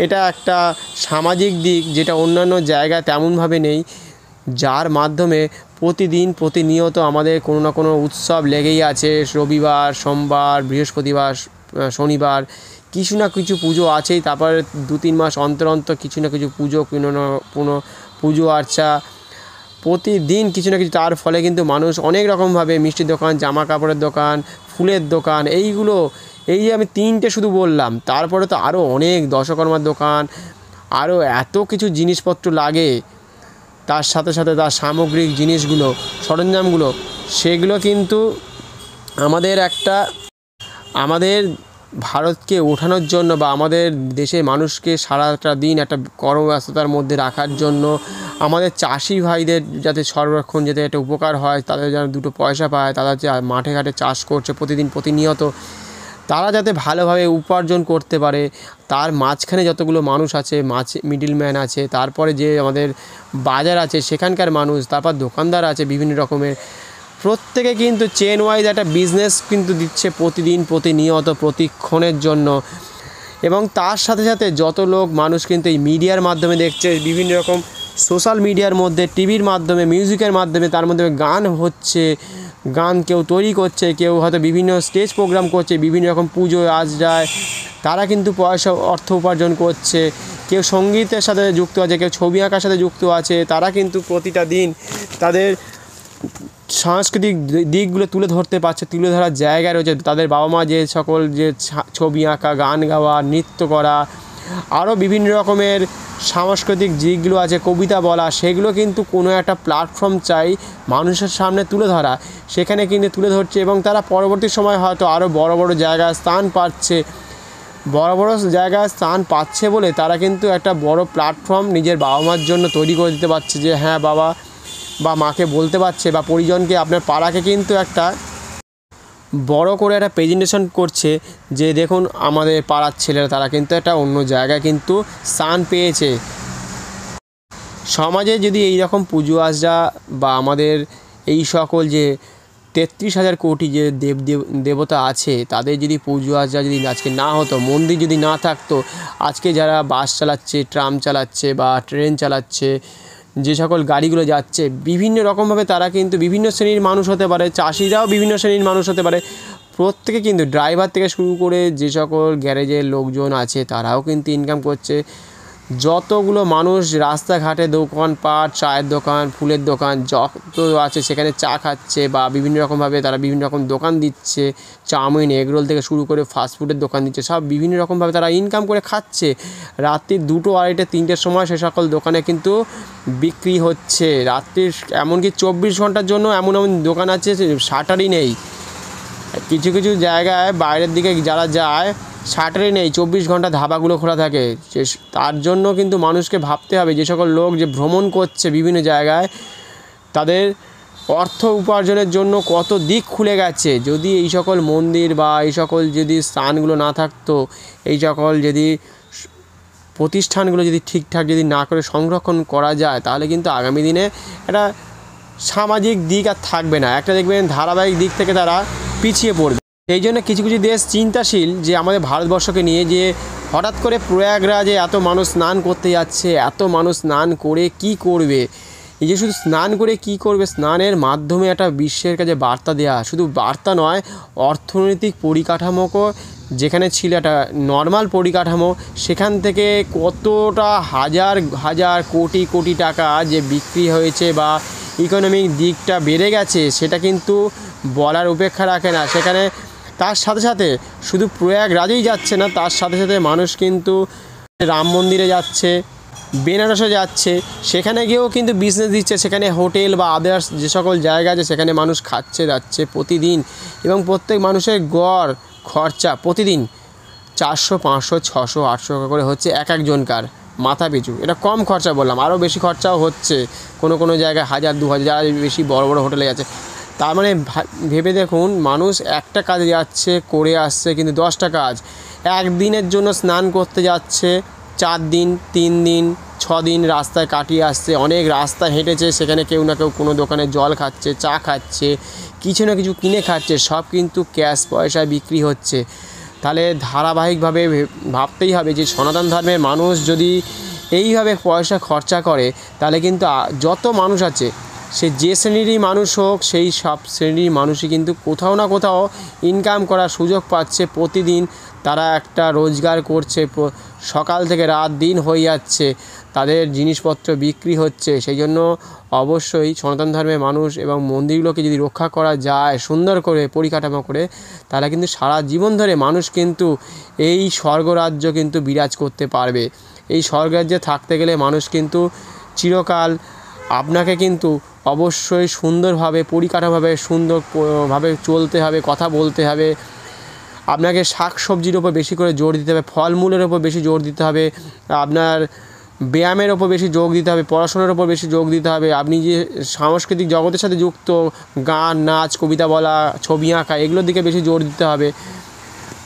এটা একটা সামাজিক দিক যেটা অন্যান্য জায়গায় তেমনভাবে নেই, যার মাধ্যমে প্রতিনিয়ত আমাদের কোনো না কোনো উৎসব লেগেই আছে। রবিবার, সোমবার, বৃহস্পতিবার, শনিবার কিছু না কিছু পুজো আছেই। তারপর 2-3 মাস অন্তর কিছু না কিছু পুজো আর্চা প্রতিদিন কিছু না কিছু। তার ফলে কিন্তু মানুষ অনেক রকমভাবে মিষ্টির দোকান, জামা কাপড়ের দোকান, ফুলের দোকান, এই যে আমি 3টে শুধু বললাম, তারপরে তো আরও অনেক দশকর্মার দোকান, আরও এত কিছু জিনিসপত্র লাগে। তার সাথে সাথে তার সামগ্রিক জিনিসগুলো, সরঞ্জামগুলো, সেগুলো কিন্তু আমাদের ভারতকে ওঠানোর জন্য বা আমাদের দেশের মানুষকে সারাটা দিন একটা কর্মব্যস্ততার মধ্যে রাখার জন্য আমাদের চাষি ভাইদের যাতে সংরক্ষণ যাতে একটা উপকার হয়, তাদের যেন দুটো পয়সা পায়, তারা যে মাঠে ঘাটে চাষ করছে প্রতিদিন প্রতিনিয়ত, তারা যাতে ভালোভাবে উপার্জন করতে পারে, তার মাঝখানে যতগুলো মানুষ আছে, মিডলম্যান আছে, তারপরে যে আমাদের বাজার আছে সেখানকার মানুষ, তারপর দোকানদার আছে বিভিন্ন রকমের, প্রত্যেকে কিন্তু চেন ওয়াইজ একটা বিজনেস কিন্তু দিচ্ছে প্রতিদিন প্রতিনিয়ত প্রতিক্ষণের জন্য। এবং তার সাথে সাথে যত লোক মানুষ কিন্তু এই মিডিয়ার মাধ্যমে দেখছে, বিভিন্ন রকম সোশ্যাল মিডিয়ার মধ্যে, টিভির মাধ্যমে, মিউজিকের মাধ্যমে, তার মধ্যে গান হচ্ছে, গান কেউ তৈরি করছে, কেউ হয়তো বিভিন্ন স্টেজ প্রোগ্রাম করছে, বিভিন্ন রকম পুজো আজরায় তারা কিন্তু পয়সা অর্থ উপার্জন করছে, কেউ সঙ্গীতের সাথে যুক্ত আছে, কেউ ছবি আঁকার সাথে যুক্ত আছে, তারা কিন্তু প্রতিটা দিন তাদের সাংস্কৃতিক দিকগুলো তুলে ধরতে পারছে, তুলে ধরার জায়গা রয়েছে। তাদের বাবা মা যে সকল যে ছবি আঁকা, গান গাওয়া, নৃত্য করা, আরও বিভিন্ন রকমের সাংস্কৃতিক দিকগুলো আছে, কবিতা বলা, সেগুলো কিন্তু কোনো একটা প্ল্যাটফর্ম চাই মানুষের সামনে তুলে ধরা, সেখানে কিন্তু তুলে ধরছে এবং তারা পরবর্তী সময় হয়তো আরও বড় বড় জায়গায় স্থান পাচ্ছে। বড় বড় জায়গায় স্থান পাচ্ছে বলে তারা কিন্তু একটা বড় প্ল্যাটফর্ম নিজের বাবা মার জন্য তৈরি করে দিতে পারছে, যে হ্যাঁ বাবা বা মাকে বলতে পারছে বা পরিজনকে, আপনার পাড়াকে কিন্তু একটা বড় করে একটা প্রেজেন্টেশন করছে যে দেখুন আমাদের পাড়ার ছেলেরা তারা কিন্তু একটা অন্য জায়গায় কিন্তু স্থান পেয়েছে। সমাজে যদি এই রকম পুজো আচরা বা আমাদের এই সকল যে 33,000 কোটি যে দেবতা আছে, তাদের যদি পুজো আচরা যদি আজকে না হতো, মন্দির যদি না থাকতো, আজকে যারা বাস চালাচ্ছে, ট্রাম চালাচ্ছে বা ট্রেন চালাচ্ছে, যে সকল গাড়িগুলো যাচ্ছে, বিভিন্ন রকমভাবে তারা কিন্তু বিভিন্ন শ্রেণীর মানুষ হতে পারে, চাষিরাও বিভিন্ন শ্রেণীর মানুষ হতে পারে, প্রত্যেকে কিন্তু ড্রাইভার থেকে শুরু করে যে সকল গ্যারেজের লোকজন আছে তারাও কিন্তু ইনকাম করছে। যতগুলো মানুষ রাস্তাঘাটে দোকানপাট, চায়ের দোকান, ফুলের দোকান যত আছে সেখানে চা খাচ্ছে বা বিভিন্ন রকমভাবে তারা বিভিন্ন রকম দোকান দিচ্ছে, চাউমিন, এগরোল থেকে শুরু করে ফাস্টফুডের দোকান দিচ্ছে, সব বিভিন্ন রকমভাবে তারা ইনকাম করে খাচ্ছে। রাত্রি 2টো, 2:30, 3টের সময় সে সকল দোকানে কিন্তু বিক্রি হচ্ছে। রাত্রির এমনকি 24 ঘন্টার জন্য এমন এমন দোকান আছে শাটারই নেই। কিছু কিছু জায়গায় বাইরের দিকে যারা যায় শাটারই নেই, 24 ঘন্টা ধাবাগুলো খোলা থাকে। তার জন্য কিন্তু মানুষকে ভাবতে হবে, যে সকল লোক যে ভ্রমণ করছে বিভিন্ন জায়গায়, তাদের অর্থ উপার্জনের জন্য কত দিক খুলে গেছে। যদি এই সকল মন্দির বা এই সকল যদি স্থানগুলো না থাকতো, এই সকল যদি প্রতিষ্ঠানগুলো যদি ঠিকঠাক যদি না করে সংরক্ষণ করা যায়, তাহলে কিন্তু আগামী দিনে একটা সামাজিক দিক আর থাকবে না, একটা দেখবেন ধারাবাহিক দিক থেকে তারা পিছিয়ে পড়বে। এই জন্য কিছু কিছু দেশ চিন্তাশীল যে আমাদের ভারতবর্ষকে নিয়ে, যে হঠাৎ করে প্রয়াগরাজে এত মানুষ স্নান করতে যাচ্ছে, এত মানুষ স্নান করে কি করবে, এই যে শুধু স্নান করে কি করবে, স্নানের মাধ্যমে একটা বিশ্বের কাছে বার্তা দেওয়া, শুধু বার্তা নয়, অর্থনৈতিক পরিকাঠামোকে যেখানে ছিল একটা নর্মাল পরিকাঠামো, সেখান থেকে কতটা হাজার হাজার কোটি কোটি টাকা যে বিক্রি হয়েছে বা ইকোনমিক দিকটা বেড়ে গেছে, সেটা কিন্তু বলার উপেক্ষা রাখে না। সেখানে তার সাথে সাথে শুধু প্রয়াগরাজেই যাচ্ছে না, তার সাথে সাথে মানুষ কিন্তু রাম মন্দিরে যাচ্ছে, বেনারসে যাচ্ছে, সেখানে গিয়েও কিন্তু বিজনেস দিচ্ছে, সেখানে হোটেল বা আদার্স যে সকল জায়গা আছে সেখানে মানুষ খাচ্ছে যাচ্ছে প্রতিদিন। এবং প্রত্যেক মানুষের গড় খরচা প্রতিদিন 400, 500, 600, 800 টাকা করে হচ্ছে এক একজনকার মাথা পিছু। এটা কম খরচা বললাম, আরও বেশি খরচাও হচ্ছে, কোনো কোনো জায়গায় 1000, 2000, যারা বেশি বড় বড় হোটেলে যাচ্ছে। তার মানে ভেবে দেখুন, মানুষ একটা কাজে যাচ্ছে, করে আসছে কিন্তু 10টা কাজ। একদিনের জন্য স্নান করতে যাচ্ছে, 4 দিন, 3 দিন, 6 দিন রাস্তায় কাটিয়ে আসছে, অনেক রাস্তা হেঁটেছে, সেখানে কেউ না কেউ কোনো দোকানে জল খাচ্ছে, চা খাচ্ছে, কিছু না কিছু কিনে খাচ্ছে, সব কিন্তু ক্যাশ পয়সায় বিক্রি হচ্ছে। তাহলে ধারাবাহিকভাবে ভাবতেই হবে যে সনাতন ধর্মের মানুষ যদি এইভাবে পয়সা খরচা করে, তাহলে কিন্তু যত মানুষ আছে, সে যে শ্রেণীরই মানুষ হোক, সেই সব শ্রেণীর মানুষই কিন্তু কোথাও না কোথাও ইনকাম করার সুযোগ পাচ্ছে। প্রতিদিন তারা একটা রোজগার করছে, সকাল থেকে রাত দিন হয়ে যাচ্ছে, তাদের জিনিসপত্র বিক্রি হচ্ছে। সেই জন্য অবশ্যই সনাতন ধর্মের মানুষ এবং মন্দিরগুলোকে যদি রক্ষা করা যায় সুন্দর করে পরিকাঠামো করে, তাহলে কিন্তু সারা জীবন ধরে মানুষ কিন্তু এই স্বর্গরাজ্য কিন্তু বিরাজ করতে পারবে। এই স্বর্গরাজ্যে থাকতে গেলে মানুষ কিন্তু চিরকাল আপনাকে কিন্তু অবশ্যই সুন্দরভাবে পরিকাঠামোভাবে সুন্দরভাবে চলতে হবে, কথা বলতে হবে। আপনাকে শাক সবজির ওপর বেশি করে জোর দিতে হবে, ফলমূলের ওপর বেশি জোর দিতে হবে, আপনার ব্যায়ামের ওপর বেশি যোগ দিতে হবে, পড়াশোনার ওপর বেশি যোগ দিতে হবে। আপনি যে সাংস্কৃতিক জগতের সাথে যুক্ত, গান, নাচ, কবিতা বলা, ছবি আঁকা, এগুলোর দিকে বেশি জোর দিতে হবে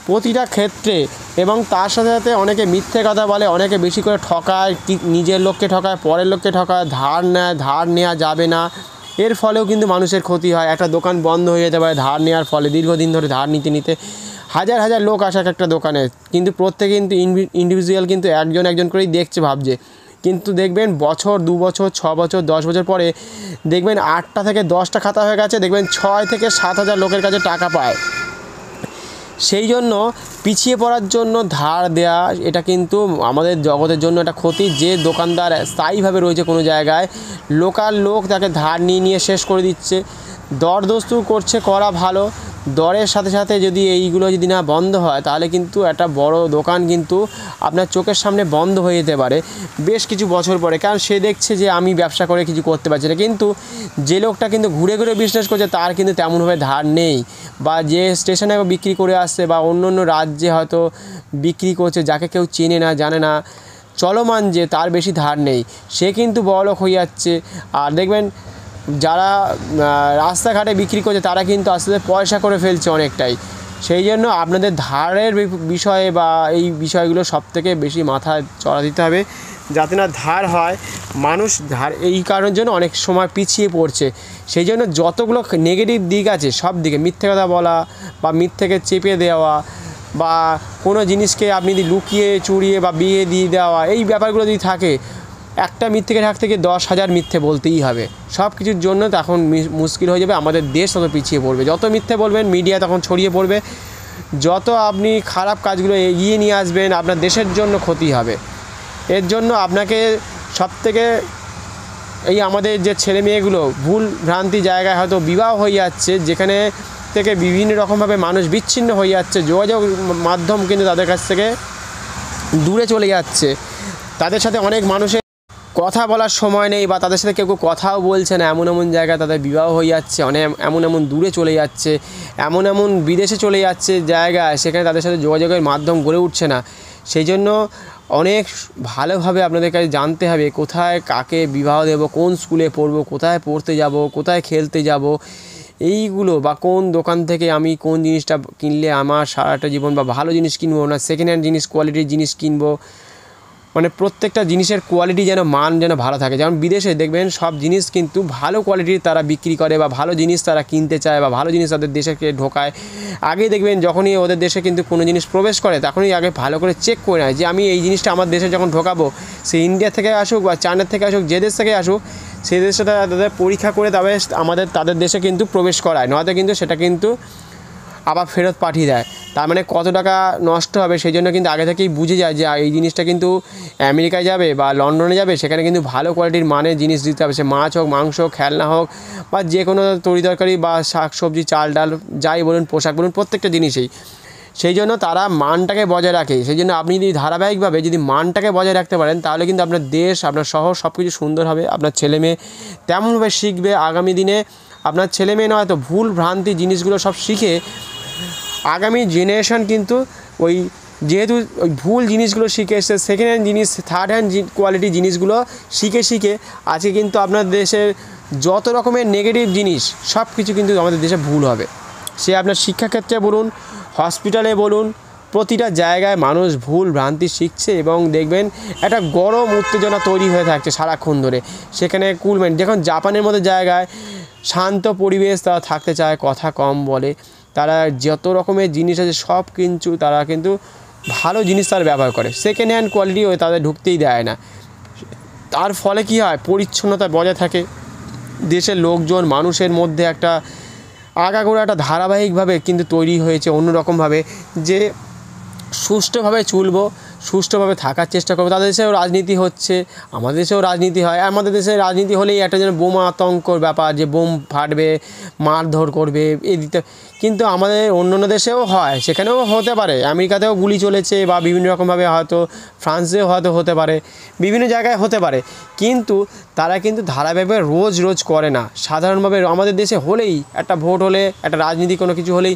প্রতিটা ক্ষেত্রে। এবং তার সাথে সাথে অনেকে মিথ্যে কথা বলে, অনেকে বেশি করে ঠকায়, নিজের লোককে ঠকায়, পরের লোককে ঠকায়, ধার নেয়, ধার নেওয়া যাবে না। এর ফলেও কিন্তু মানুষের ক্ষতি হয়। একটা দোকান বন্ধ হয়ে যেতে পারে ধার নেওয়ার ফলে। দীর্ঘদিন ধরে ধার নিতে নিতে হাজার হাজার লোক আসে একটা দোকানে, কিন্তু প্রত্যেকে কিন্তু ইন্ডিভিজুয়াল কিন্তু একজন করেই দেখছে, ভাবছে। কিন্তু দেখবেন বছর, 2 বছর, 6 বছর, 10 বছর পরে দেখবেন 8টা থেকে 10টা খাতা হয়ে গেছে, দেখবেন 6 থেকে 7 হাজার লোকের কাছে টাকা পায়। সেই জন্য পিছিয়ে পড়ার জন্য ধার দেয়া এটা কিন্তু আমাদের জগতের জন্য একটা ক্ষতি। যে দোকানদার স্থায়ীভাবে রয়েছে কোনো জায়গায়, লোকাল লোক তাকে ধার নিয়ে শেষ করে দিচ্ছে। দরদস্তুর করছে, করা ভালো। দরের সাথে সাথে যদি এইগুলো যদি না বন্ধ হয়, তাহলে কিন্তু একটা বড় দোকান কিন্তু আপনার চোখের সামনে বন্ধ হয়ে যেতে পারে বেশ কিছু বছর পরে। কারণ সে দেখছে যে আমি ব্যবসা করে কিছু করতে পারছি না, কিন্তু যে লোকটা কিন্তু ঘুরে ঘুরে বিজনেস করছে তার কিন্তু তেমনভাবে ধার নেই। বা যে স্টেশনে বিক্রি করে আসছে বা অন্য অন্য রাজ্যে হয়তো বিক্রি করছে, যাকে কেউ চেনে না, জানে না, চলমান, যে তার বেশি ধার নেই, সে কিন্তু বড়লোক হয়ে যাচ্ছে। আর দেখবেন যারা রাস্তাঘাটে বিক্রি করছে তারা কিন্তু আস্তে আস্তে পয়সা করে ফেলছে অনেকটাই। সেই জন্য আপনাদের ধারের বিষয়ে বা এই বিষয়গুলো সবথেকে বেশি মাথায় চড়া দিতে হবে, যাতে না ধার হয়। মানুষ ধার এই কারণের জন্য অনেক সময় পিছিয়ে পড়ছে। সেই জন্য যতগুলো নেগেটিভ দিক আছে সব দিকে, মিথ্যে কথা বলা বা মিথ্যেকে চেপে দেওয়া, বা কোনো জিনিসকে আপনি যদি লুকিয়ে চুরিয়ে বা বিয়ে দিয়ে দেওয়া, এই ব্যাপারগুলো যদি থাকে, একটা মিথ্যেকে ঢাকতে গিয়ে 10,000 মিথ্যে বলতেই হবে। সব কিছুর জন্য তখন মুশকিল হয়ে যাবে, আমাদের দেশ তত পিছিয়ে পড়বে। যত মিথ্যে বলবেন মিডিয়া তখন ছড়িয়ে পড়বে, যত আপনি খারাপ কাজগুলো এগিয়ে নিয়ে আসবেন আপনার দেশের জন্য ক্ষতি হবে। এর জন্য আপনাকে সবথেকে এই আমাদের যে ছেলে মেয়েগুলো ভুল ভ্রান্তি জায়গায় হয়তো বিবাহ হয়ে যাচ্ছে, যেখানে থেকে বিভিন্ন রকমভাবে মানুষ বিচ্ছিন্ন হয়ে যাচ্ছে, যোগাযোগ মাধ্যম কিন্তু তাদের কাছ থেকে দূরে চলে যাচ্ছে। তাদের সাথে অনেক মানুষের কথা বলার সময় নেই, বা তাদের সাথে কেউ কথাও বলছে না। এমন এমন জায়গায় তাদের বিবাহ হয়ে যাচ্ছে, এমন দূরে চলে যাচ্ছে, এমন বিদেশে চলে যাচ্ছে জায়গায়, সেখানে তাদের সাথে যোগাযোগের মাধ্যম গড়ে উঠছে না। সেই জন্য অনেক ভালোভাবে আপনাদের কাছে জানতে হবে কোথায় কাকে বিবাহ দেব, কোন স্কুলে পড়বো, কোথায় পড়তে যাব, কোথায় খেলতে যাব, এইগুলো, বা কোন দোকান থেকে আমি কোন জিনিসটা কিনলে আমার সারাটা জীবন, বা ভালো জিনিস কিনবো না সেকেন্ড হ্যান্ড জিনিস, কোয়ালিটির জিনিস কিনবো। মানে প্রত্যেকটা জিনিসের কোয়ালিটি যেন, মান যেন ভালো থাকে। যেমন বিদেশে দেখবেন সব জিনিস কিন্তু ভালো কোয়ালিটির তারা বিক্রি করে, বা ভালো জিনিস তারা কিনতে চায়, বা ভালো জিনিস তাদের দেশকে ঢোকায়। আগে দেখবেন যখনই ওদের দেশে কিন্তু কোনো জিনিস প্রবেশ করে, তখনই আগে ভালো করে চেক করে নেয় যে আমি এই জিনিসটা আমার দেশে যখন ঢোকাবো, সে ইন্ডিয়া থেকে আসুক বা চায়নার থেকে আসুক, যে দেশ থেকে আসুক, সেই দেশটা তাদের পরীক্ষা করে তবে তাদের দেশে কিন্তু প্রবেশ করায়, নয়তো কিন্তু সেটা কিন্তু আবার ফেরত পাঠিয়ে দেয়। তার মানে কত টাকা নষ্ট হবে, সেই জন্য কিন্তু আগে থেকেই বুঝে যায় যে এই জিনিসটা কিন্তু আমেরিকায় যাবে বা লন্ডনে যাবে, সেখানে কিন্তু ভালো কোয়ালিটির মানের জিনিস দিতে হবে। সে মাছ হোক, মাংস, খেলনা হোক, বা যে কোনো তরিতরকারি বা শাক সবজি, চাল ডাল, যাই বলুন, পোশাক বলুন, প্রত্যেকটা জিনিসেই। সেই জন্য তারা মানটাকে বজায় রাখে। সেই জন্য আপনি যদি ধারাবাহিকভাবে যদি মানটাকে বজায় রাখতে পারেন, তাহলে কিন্তু আপনার দেশ, আপনার শহর সব কিছু সুন্দর হবে। আপনার ছেলেমেয়ে তেমনভাবে শিখবে আগামী দিনে। আপনার ছেলেমেয়ে নয় তো ভুল ভ্রান্তি জিনিসগুলো সব শিখে আগামী জেনারেশন কিন্তু ওই যেহেতু ওই ভুল জিনিসগুলো শিখে এসছে, সেকেন্ড হ্যান্ড জিনিস, থার্ড হ্যান্ড কোয়ালিটি জিনিসগুলো শিখে আজকে কিন্তু আপনার দেশের যত রকমের নেগেটিভ জিনিস সব কিছু কিন্তু আমাদের দেশে ভুল হবে। সে আপনার শিক্ষাক্ষেত্রে বলুন, হসপিটালে বলুন, প্রতিটা জায়গায় মানুষ ভুল ভ্রান্তি শিখছে। এবং দেখবেন একটা গরম উত্তেজনা তৈরি হয়ে থাকছে সারাক্ষণ ধরে। সেখানে কুলমেন্ট, যখন জাপানের মতো জায়গায় শান্ত পরিবেশ, তারা থাকতে চায়, কথা কম বলে, তারা যত রকমের জিনিস আছে সব কিন্তু তারা কিন্তু ভালো জিনিস তারা ব্যবহার করে, সেকেন্ড হ্যান্ড কোয়ালিটি ওই তাদের ঢুকতেই দেয় না। তার ফলে কী হয়, পরিচ্ছন্নতা বজায় থাকে। দেশের লোকজন, মানুষের মধ্যে একটা আগাগোড়া একটা ধারাবাহিকভাবে কিন্তু তৈরি হয়েছে অন্যরকমভাবে, যে সুষ্ঠুভাবে চলবো, সুষ্ঠুভাবে থাকার চেষ্টা করবে। তাদের দেশেও রাজনীতি হচ্ছে, আমাদের দেশেও রাজনীতি হয়। আমাদের দেশে রাজনীতি হলেই একটা যেন বোমা আতঙ্কর ব্যাপার, যে বোম ফাটবে, মারধর করবে এই দিতে। কিন্তু আমাদের অন্য অন্য দেশেও হয়, সেখানেও হতে পারে, আমেরিকাতেও গুলি চলেছে বা বিভিন্ন রকমভাবে হয়তো ফ্রান্সেও হয়তো হতে পারে, বিভিন্ন জায়গায় হতে পারে। কিন্তু তারা কিন্তু ধারাবাহিকভাবে রোজ রোজ করে না। সাধারণভাবে আমাদের দেশে হলেই, একটা ভোট হলে, একটা রাজনীতি কোনো কিছু হলেই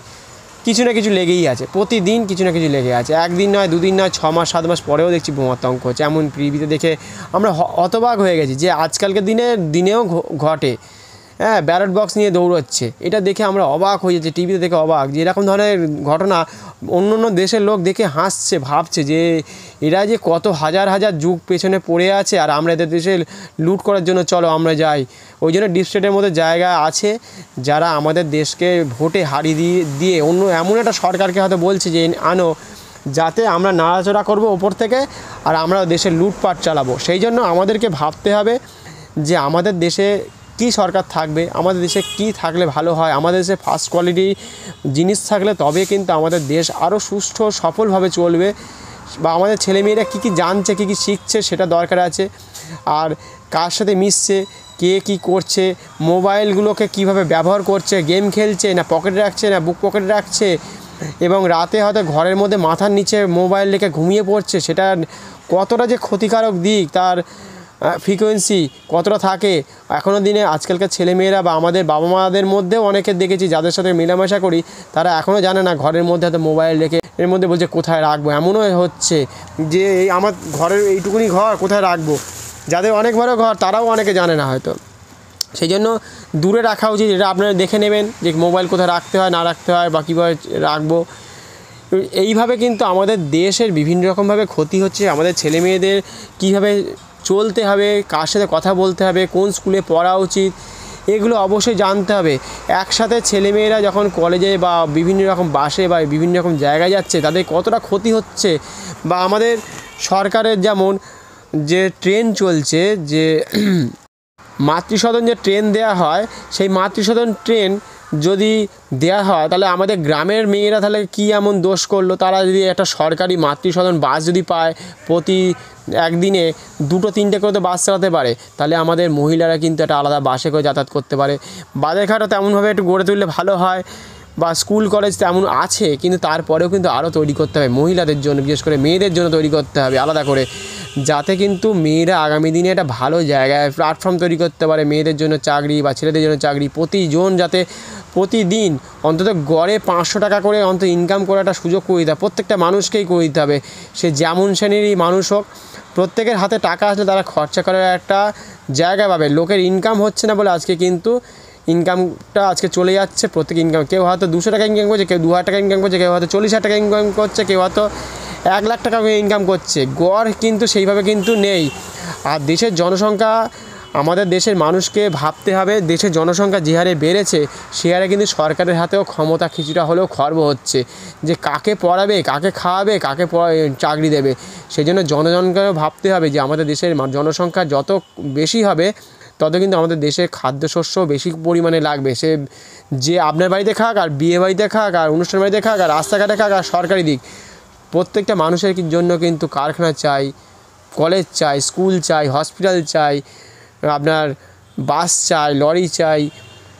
কিছু না কিছু লেগেই আছে, প্রতিদিন কিছু না কিছু লেগে আছে। একদিন নয়, দুদিন নয়, 6 মাস 7 মাস পরেও দেখছি বোমাতঙ্ক হচ্ছে। এমন পৃথিবীতে দেখে আমরা হতবাক হয়ে গেছি যে আজকালকার দিনেও ঘটে। হ্যাঁ, ব্যালট বক্স নিয়ে দৌড়চ্ছে, এটা দেখে আমরা অবাক হয়ে যাচ্ছি, টিভিতে দেখে অবাক যে এরকম ধরনের ঘটনা অন্য অন্য দেশের লোক দেখে হাসছে, ভাবছে যে এরা যে কত হাজার হাজার যুগ পেছনে পড়ে আছে, আর আমরা এদের দেশে লুট করার জন্য চলো আমরা যাই। ওই জন্য ডিপ স্টেটের মধ্যে জায়গা আছে যারা আমাদের দেশকে ভোটে হারিয়ে দিয়ে অন্য এমন একটা সরকারকে হয়তো বলছে যে আনো, যাতে আমরা নাড়াচড়া করবো ওপর থেকে, আর আমরা দেশের লুটপাট চালাবো। সেই জন্য আমাদেরকে ভাবতে হবে যে আমাদের দেশে কী সরকার থাকবে, আমাদের দেশে কী থাকলে ভালো হয়। আমাদের দেশে ফার্স্ট কোয়ালিটি জিনিস থাকলে তবে কিন্তু আমাদের দেশ আরও সুষ্ঠু সফলভাবে চলবে, বা আমাদের ছেলেমেয়েরা কী কী জানছে, কী কী শিখছে সেটা দরকার আছে। আর কার সাথে মিশছে, কে কী করছে, মোবাইলগুলোকে কীভাবে ব্যবহার করছে, গেম খেলছে না পকেটে রাখছে না বুক পকেটে রাখছে, এবং রাতে হয়তো ঘরের মধ্যে মাথার নিচে মোবাইল রেখে ঘুমিয়ে পড়ছে, সেটা কতটা যে ক্ষতিকারক দিক, তার ফ্রিকোয়েন্সি কতটা থাকে এখনও দিনে। আজকালকার ছেলেমেয়েরা বা আমাদের বাবা মাদের মধ্যেও অনেকে দেখেছি যাদের সাথে মেলামেশা করি, তারা এখনও জানে না ঘরের মধ্যে হয়তো মোবাইল রেখে এর মধ্যে বলছে কোথায় রাখবো। এমনও হচ্ছে যে এই আমার ঘরের এইটুকুনি ঘর কোথায় রাখবো, যাদের অনেক বড় ঘর তারাও অনেকে জানে না হয়তো। সেই জন্য দূরে রাখা উচিত। এটা আপনারা দেখে নেবেন যে মোবাইল কোথায় রাখতে হয় না রাখতে হয় বা কীভাবে রাখবো। এইভাবে কিন্তু আমাদের দেশের বিভিন্ন রকমভাবে ক্ষতি হচ্ছে। আমাদের ছেলেমেয়েদের কীভাবে চলতে হবে, কার সাথে কথা বলতে হবে, কোন স্কুলে পড়া উচিত, এগুলো অবশ্যই জানতে হবে। একসাথে ছেলেমেয়েরা যখন কলেজে বা বিভিন্ন রকম বাসে বা বিভিন্ন রকম জায়গায় যাচ্ছে, তাদের কতটা ক্ষতি হচ্ছে। বা আমাদের সরকারের যেমন যে ট্রেন চলছে, যে মাতৃসদন যে ট্রেন দেয়া হয়, সেই মাতৃসদন ট্রেন যদি দেয়া হয় তাহলে আমাদের গ্রামের মেয়েরা তাহলে কী এমন দোষ করলো, তারা যদি একটা সরকারি মাতৃসদন বাস যদি পায়, প্রতি একদিনে 2-3টে করে তো বাস চালাতে পারে, তাহলে আমাদের মহিলারা কিন্তু একটা আলাদা বাসে করে যাতায়াত করতে পারে। বাজারঘাটও তেমনভাবে একটু গড়ে তুললে ভালো হয়, বা স্কুল কলেজ তেমন আছে, কিন্তু তারপরেও কিন্তু আরও তৈরি করতে হবে মহিলাদের জন্য, বিশেষ করে মেয়েদের জন্য তৈরি করতে হবে আলাদা করে, যাতে কিন্তু মেয়েরা আগামী দিনে একটা ভালো জায়গায় প্ল্যাটফর্ম তৈরি করতে পারে মেয়েদের জন্য চাকরি বা ছেলেদের জন্য চাকরি। প্রতিজন যাতে প্রতিদিন অন্তত গড়ে 500 টাকা করে অন্তত ইনকাম করার একটা সুযোগ করে দিতে হবে, প্রত্যেকটা মানুষকেই করে দিতে হবে। সে যেমন শ্রেণীরই মানুষ হোক, প্রত্যেকের হাতে টাকা আসলে তারা খরচা করার একটা জায়গা পাবে। লোকের ইনকাম হচ্ছে না বলে আজকে কিন্তু ইনকামটা আজকে চলে যাচ্ছে। প্রত্যেক ইনকাম, কেউ হয়তো 200 টাকা ইনকাম করছে, কেউ 2000 টাকা ইনকাম করছে, কেউ হয়তো 40,000 টাকা ইনকাম করছে, কেউ হয়তো 1 লাখ টাকা ইনকাম করছে। গড় কিন্তু সেইভাবে কিন্তু নেই। আর দেশের জনসংখ্যা, আমাদের দেশের মানুষকে ভাবতে হবে, দেশের জনসংখ্যা যে হারে বেড়েছে সে হারে কিন্তু সরকারের হাতেও ক্ষমতা কিছুটা হলেও খর্ব হচ্ছে, যে কাকে পড়াবে, কাকে খাওয়াবে, কাকে চাকরি দেবে। সেই জন্য জনগণকেও ভাবতে হবে যে আমাদের দেশের জনসংখ্যা যত বেশি হবে তত কিন্তু আমাদের দেশে খাদ্যশস্য বেশি পরিমাণে লাগবে। সে যে আপনার বাড়িতে খাক, আর বিয়ে বাড়িতে খাক, আর অনুষ্ঠান বাড়িতে খাক, আর রাস্তাঘাটে খাক, আর সরকারি দিক, প্রত্যেকটা মানুষের জন্য কিন্তু কারখানা চাই, কলেজ চাই, স্কুল চাই, হসপিটাল চাই, আপনার বাস চাই, লরি চাই।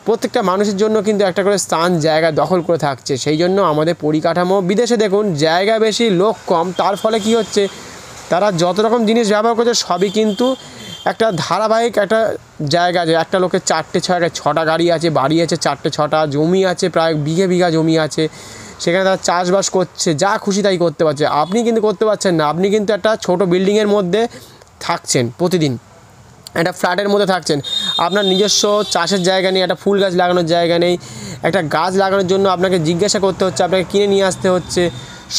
প্রত্যেকটা মানুষের জন্য কিন্তু একটা করে স্থান জায়গা দখল করে থাকছে। সেই জন্য আমাদের পরিকাঠামো, বিদেশে দেখুন জায়গা বেশি লোক কম, তার ফলে কি হচ্ছে, তারা যত রকম জিনিস ব্যবহার করছে সবই কিন্তু একটা ধারাবাহিক একটা জায়গা, যে একটা লোকের 4-6টা গাড়ি আছে, বাড়ি আছে 4-6টা, জমি আছে প্রায় বিঘে বিঘা জমি আছে, সেখানে তারা চাষবাস করছে, যা খুশি তাই করতে পারছে। আপনি কিন্তু করতে পারছেন না। আপনি কিন্তু একটা ছোট বিল্ডিংয়ের মধ্যে থাকছেন, প্রতিদিন একটা ফ্ল্যাটের মধ্যে থাকছেন, আপনার নিজস্ব চাষের জায়গা নেই, একটা ফুল গাছ লাগানোর জায়গা নেই, একটা গাছ লাগানোর জন্য আপনাকে জিজ্ঞাসা করতে হচ্ছে, আপনাকে কিনে নিয়ে আসতে হচ্ছে।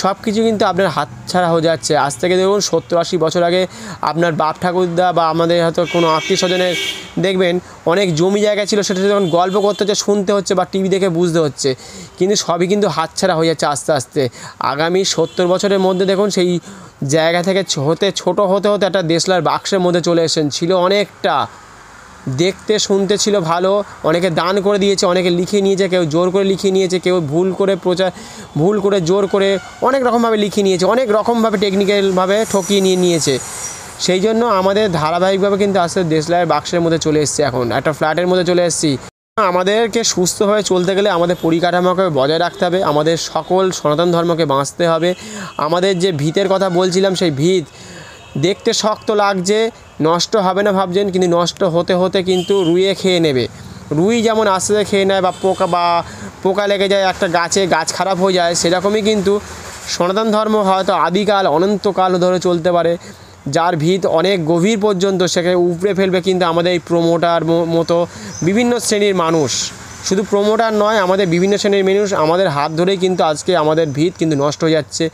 সব কিছু কিন্তু আপনার হাতছাড়া হয়ে যাচ্ছে। আজ থেকে দেখুন 70-80 বছর আগে আপনার বাপ ঠাকুরদা বা আমাদের হয়তো কোনো আত্মীয় স্বজনের দেখবেন অনেক জমি জায়গা ছিল, সেটা যখন গল্প করতে হচ্ছে, শুনতে হচ্ছে বা টিভি দেখে বুঝতে হচ্ছে, কিন্তু সবই কিন্তু হাতছাড়া হয়ে যাচ্ছে আস্তে আস্তে। আগামী 70 বছরের মধ্যে দেখুন সেই জায়গা থেকে ছোট হতে হতে একটা দেশলার বাক্সের মধ্যে চলে এসেছেন, ছিল অনেকটা দেখতে শুনতে ছিল ভালো, অনেকে দান করে দিয়েছে, অনেকে লিখে নিয়েছে, কেউ জোর করে লিখিয়ে নিয়েছে, কেউ ভুল করে জোর করে অনেক রকমভাবে লিখিয়ে নিয়েছে, অনেক রকমভাবে টেকনিক্যালভাবে ঠকিয়ে নিয়েছে। সেই জন্য আমাদের ধারাবাহিকভাবে কিন্তু আস্তে দেশলাইয়ের বাক্সের মধ্যে চলে এসেছে, এখন একটা ফ্ল্যাটের মধ্যে চলে এসেছি। আমাদেরকে সুস্থভাবে চলতে গেলে আমাদের পরিকাঠামোকে বজায় রাখতে হবে, আমাদের সকল সনাতন ধর্মকে বাঁচতে হবে। আমাদের যে ভিতের কথা বলছিলাম, সেই ভিত দেখতে শক্ত লাগছে, নষ্ট হবে না ভাবছেন, কিন্তু নষ্ট হতে হতে কিন্তু রুইয়ে খেয়ে নেবে। রুই যেমন আস্তে আস্তে খেয়ে নেয় বা পোকা লেগে যায় একটা গাছ খারাপ হয়ে যায়, সেরকমই কিন্তু সনাতন ধর্ম হয়তো আদিকাল অনন্তকাল ধরে চলতে পারে, যার ভিত অনেক গভীর পর্যন্ত সেখানে উপড়ে ফেলবে। কিন্তু আমাদের এই প্রমোটার মতো বিভিন্ন শ্রেণীর মানুষ, শুধু প্রমোটার নয়, আমাদের বিভিন্ন শ্রেণীর মানুষ আমাদের হাত ধরেই কিন্তু আজকে আমাদের ভিত কিন্তু নষ্ট হয়ে যাচ্ছে।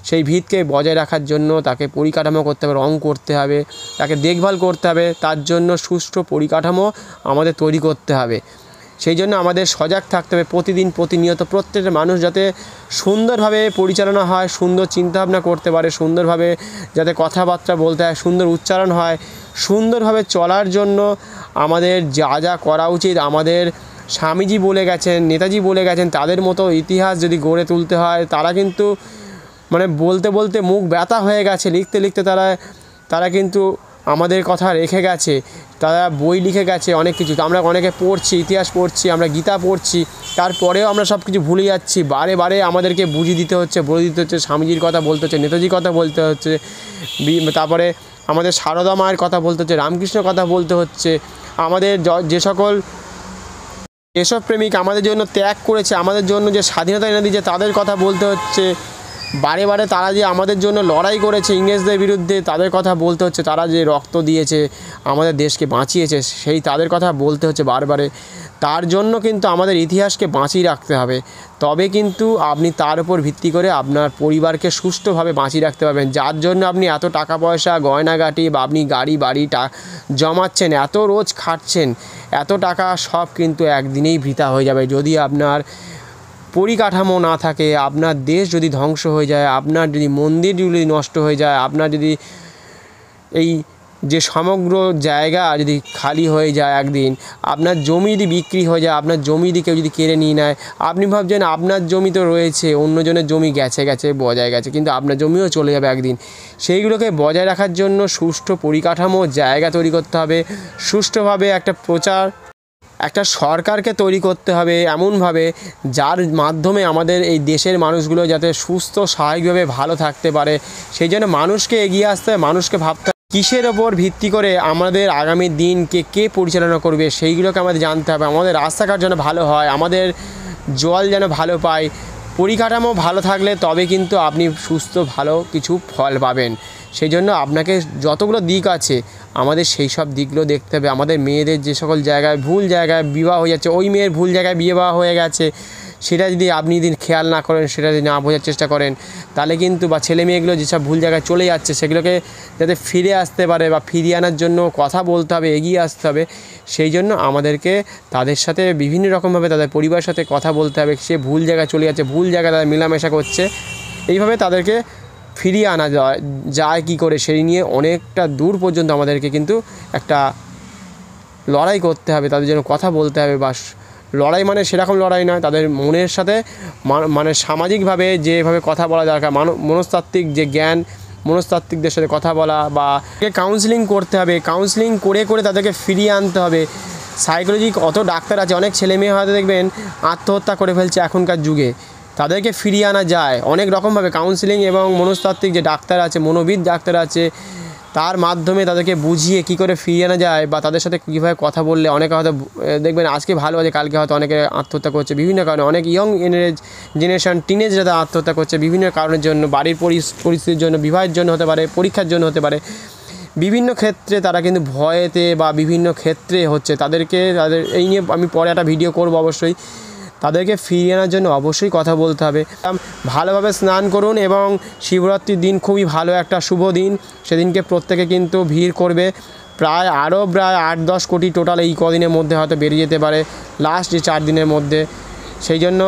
সেই ভিতকে বজায় রাখার জন্য তাকে পরিকাঠামো করতে হবে, রং করতে হবে, তাকে দেখভাল করতে হবে, তার জন্য সুষ্ঠু পরিকাঠামো আমাদের তৈরি করতে হবে। সেই জন্য আমাদের সজাগ থাকতে হবে প্রতিনিয়ত, প্রত্যেকটা মানুষ যাতে সুন্দরভাবে পরিচালনা হয়, সুন্দর চিন্তাভাবনা করতে পারে, সুন্দরভাবে যাতে কথাবার্তা বলতে হয়, সুন্দর উচ্চারণ হয়। সুন্দরভাবে চলার জন্য আমাদের যা করা উচিত, আমাদের স্বামীজি বলে গেছেন, নেতাজি বলে গেছেন, তাদের মতো ইতিহাস যদি গড়ে তুলতে হয়, তারা কিন্তু বলতে মুখ ব্যথা হয়ে গেছে, লিখতে তারা কিন্তু আমাদের কথা রেখে গেছে, তারা বই লিখে গেছে অনেক কিছু। আমরা অনেকে পড়ছি, ইতিহাস পড়ছি, আমরা গীতা পড়ছি, তারপরেও আমরা সব কিছু ভুলে যাচ্ছি। বারে আমাদেরকে বুঝিয়ে দিতে হচ্ছে, স্বামীজির কথা বলতে হচ্ছে, নেতাজির কথা বলতে হচ্ছে, তারপরে আমাদের সারদা মায়ের কথা বলতে হচ্ছে, রামকৃষ্ণর কথা বলতে হচ্ছে। আমাদের যে সকল দেশপ্রেমিক আমাদের জন্য ত্যাগ করেছে, আমাদের জন্য যে স্বাধীনতা এনে দিয়েছে, তাদের কথা বলতে হচ্ছে। বারে তারা যে আমাদের জন্য লড়াই করেছে ইংরেজদের বিরুদ্ধে, তাদের কথা বলতে হচ্ছে। তারা যে রক্ত দিয়েছে, আমাদের দেশকে বাঁচিয়েছে, তাদের কথা বলতে হচ্ছে বারে। তার জন্য কিন্তু আমাদের ইতিহাসকে বাঁচিয়ে রাখতে হবে, তবে কিন্তু আপনি তার উপর ভিত্তি করে আপনার পরিবারকে সুষ্ঠুভাবে বাঁচিয়ে রাখতে পারবেন। যার জন্য আপনি এত টাকা পয়সা গয়নাগাটি বা আপনি গাড়ি বাড়ি জমাচ্ছেন, এত রোজ খাটছেন, এত টাকা সব কিন্তু একদিনেই বৃথা হয়ে যাবে যদি আপনার পরিকাঠামো না থাকে। আপনার দেশ যদি ধ্বংস হয়ে যায়, আপনার যদি মন্দির যদি নষ্ট হয়ে যায়, আপনার যদি এই যে সমগ্র জায়গা যদি খালি হয়ে যায়, একদিন আপনার জমি যদি বিক্রি হয়ে যায়, আপনার জমি যদি কেউ যদি কেড়ে নিয়ে নেয়, আপনি ভাবছেন আপনার জমি তো রয়েছে, অন্যজনের জমি গেছে বজায় গেছে, কিন্তু আপনার জমিও চলে যাবে একদিন। সেইগুলোকে বজায় রাখার জন্য সুষ্ঠু পরিকাঠামো জায়গা তৈরি করতে হবে, সুষ্ঠুভাবে একটা সরকারকে তৈরি করতে হবে এমনভাবে, যার মাধ্যমে আমাদের এই দেশের মানুষগুলো যাতে সুস্থ স্বাভাবিকভাবে ভালো থাকতে পারে। সেই জন্য মানুষকে এগিয়ে আসতে হবে, মানুষকে ভাবতে হবে কিসের ওপর ভিত্তি করে আমাদের আগামী দিনকে কে পরিচালনা করবে, সেইগুলোকে আমাদের জানতে হবে। আমাদের রাস্তাঘাট যেন ভালো হয়, আমাদের জল যেন ভালো পায়, পরিকাঠামো ভালো থাকলে তবে কিন্তু আপনি সুস্থ ভালো কিছু ফল পাবেন। সেই জন্য আপনাকে যতগুলো দিক আছে আমাদের সেই সব দিকগুলো দেখতে হবে। আমাদের মেয়েদের যে সকল জায়গায় ভুল জায়গায় বিবাহ হয়ে যাচ্ছে, ওই মেয়ের ভুল জায়গায় বিয়ে হয়ে গেছে, সেটা যদি আপনি খেয়াল না করেন, সেটা যদি না বোঝার চেষ্টা করেন, তাহলে কিন্তু বা ছেলে মেয়েগুলো যেসব ভুল জায়গায় চলে যাচ্ছে, সেগুলোকে যাতে ফিরে আসতে পারে বা ফিরিয়ে আনার জন্য কথা বলতে হবে, এগিয়ে আসতে হবে। সেই জন্য আমাদেরকে তাদের সাথে বিভিন্ন রকমভাবে তাদের পরিবারের সাথে কথা বলতে হবে। সে ভুল জায়গায় চলে যাচ্ছে, ভুল জায়গায় তাদের মেলামেশা করছে, এইভাবে তাদেরকে ফিরিয়ে আনা যায় কী করে, সেই নিয়ে অনেকটা দূর পর্যন্ত আমাদেরকে কিন্তু একটা লড়াই করতে হবে, তাদের জন্য কথা বলতে হবে। বা লড়াই মানে সেরকম লড়াই নয়, তাদের মনের সাথে সামাজিকভাবে যেভাবে কথা বলা দরকার, মনস্তাত্ত্বিক যে জ্ঞান, মনস্তাত্ত্বিকদের সাথে কথা বলা বা কাউন্সেলিং করতে হবে, কাউন্সেলিং করে তাদেরকে ফিরিয়ে আনতে হবে। সাইকোলজি কত ডাক্তার আছে, অনেক ছেলে মেয়ে হয়তো দেখবেন আত্মহত্যা করে ফেলছে এখনকার যুগে, তাদেরকে ফিরিয়ে আনা যায় অনেক রকমভাবে। কাউন্সেলিং এবং মনস্তাত্ত্বিক যে ডাক্তার আছে, মনোবিদ ডাক্তার আছে, তার মাধ্যমে তাদেরকে বুঝিয়ে কী করে ফিরিয়ে আনা যায় বা তাদের সাথে কীভাবে কথা বললে, অনেকে হয়তো দেখবেন আজকে ভালো আছে, কালকে হয়তো অনেকে আত্মহত্যা করছে বিভিন্ন কারণে। অনেক ইয়ং জেনারেশন টিনেজরা আত্মহত্যা করছে বিভিন্ন কারণের জন্য, বাড়ির পরিস্থিতির জন্য, বিবাহের জন্য হতে পারে, পরীক্ষার জন্য হতে পারে, বিভিন্ন ক্ষেত্রে তারা কিন্তু ভয়েতে বা বিভিন্ন ক্ষেত্রে হচ্ছে। তাদের এই নিয়ে আমি পরে একটা ভিডিও করব অবশ্যই। তাদেরকে ফিরিয়ে আনার জন্য অবশ্যই কথা বলতে হবে। ভালোভাবে স্নান করুন এবং শিবরাত্রির দিন খুবই ভালো একটা শুভ দিন, সেদিনকে প্রত্যেকে কিন্তু ভিড় করবে। প্রায় 8-10 কোটি টোটাল এই কদিনের মধ্যে হয়তো বেরিয়ে যেতে পারে, লাস্ট যে 4 দিনের মধ্যে। সেই জন্য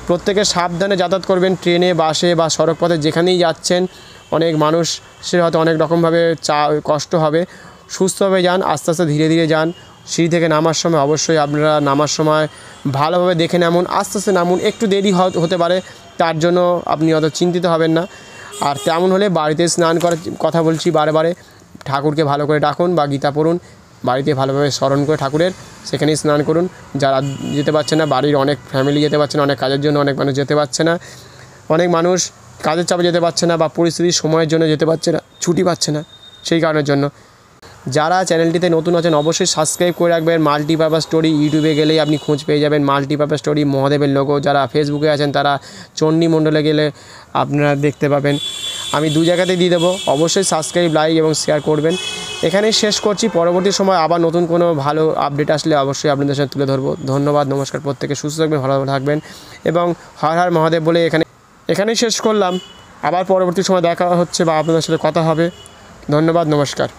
প্রত্যেকে সাবধানে যাতায়াত করবেন, ট্রেনে, বাসে বা সড়কপথে যেখানেই যাচ্ছেন। অনেক মানুষের হয়তো অনেক রকমভাবে কষ্ট হবে, সুস্থভাবে যান, আস্তে আস্তে ধীরে যান। সিঁড়ি থেকে নামার সময় অবশ্যই আপনারা নামার সময় ভালোভাবে দেখে নামুন, আস্তে আস্তে নামুন, একটু দেরি হতে পারে, তার জন্য আপনি অত চিন্তিত হবেন না। আর তেমন হলে বাড়িতে স্নান করার কথা বলছি বারে বারে, ঠাকুরকে ভালো করে ডাকুন বা গীতা পড়ুন, বাড়িতে ভালোভাবে স্মরণ করে ঠাকুরের সেখানেই স্নান করুন। যারা যেতে পারছে না, বাড়ির অনেক ফ্যামিলি যেতে পারছে না, অনেক কাজের জন্য অনেক মানুষ যেতে পারছে না, অনেক মানুষ কাজের চাপে যেতে পারছে না বা পরিস্থিতির সময়ের জন্য যেতে পারছে না, ছুটি পাচ্ছে না, সেই কারণের জন্য যারা চ্যানেলটিতে নতুন আছেন অবশ্যই সাবস্ক্রাইব করে রাখবেন। মাল্টিপারপাস স্টোরি ইউটিউবে গেলেই আপনি খোঁজ পেয়ে যাবেন মাল্টিপারপাস স্টোরি মহাদেবের লোগো। যারা ফেসবুকে আছেন তারা চণ্ডী মণ্ডলে গেলে আপনারা দেখতে পাবেন, আমি 2 জায়গাতেই দিয়ে দেবো। অবশ্যই সাবস্ক্রাইব, লাইক এবং শেয়ার করবেন। এখানেই শেষ করছি, পরবর্তী সময় আবার নতুন কোনো ভালো আপডেট আসলে অবশ্যই আপনাদের সাথে তুলে ধরবো। ধন্যবাদ, নমস্কার, প্রত্যেকে সুস্থ থাকবেন, ভালো থাকবেন এবং হর হর মহাদেব বলে এখানেই শেষ করলাম। আবার পরবর্তী সময় দেখা হচ্ছে বা আপনাদের সাথে কথা হবে। ধন্যবাদ, নমস্কার।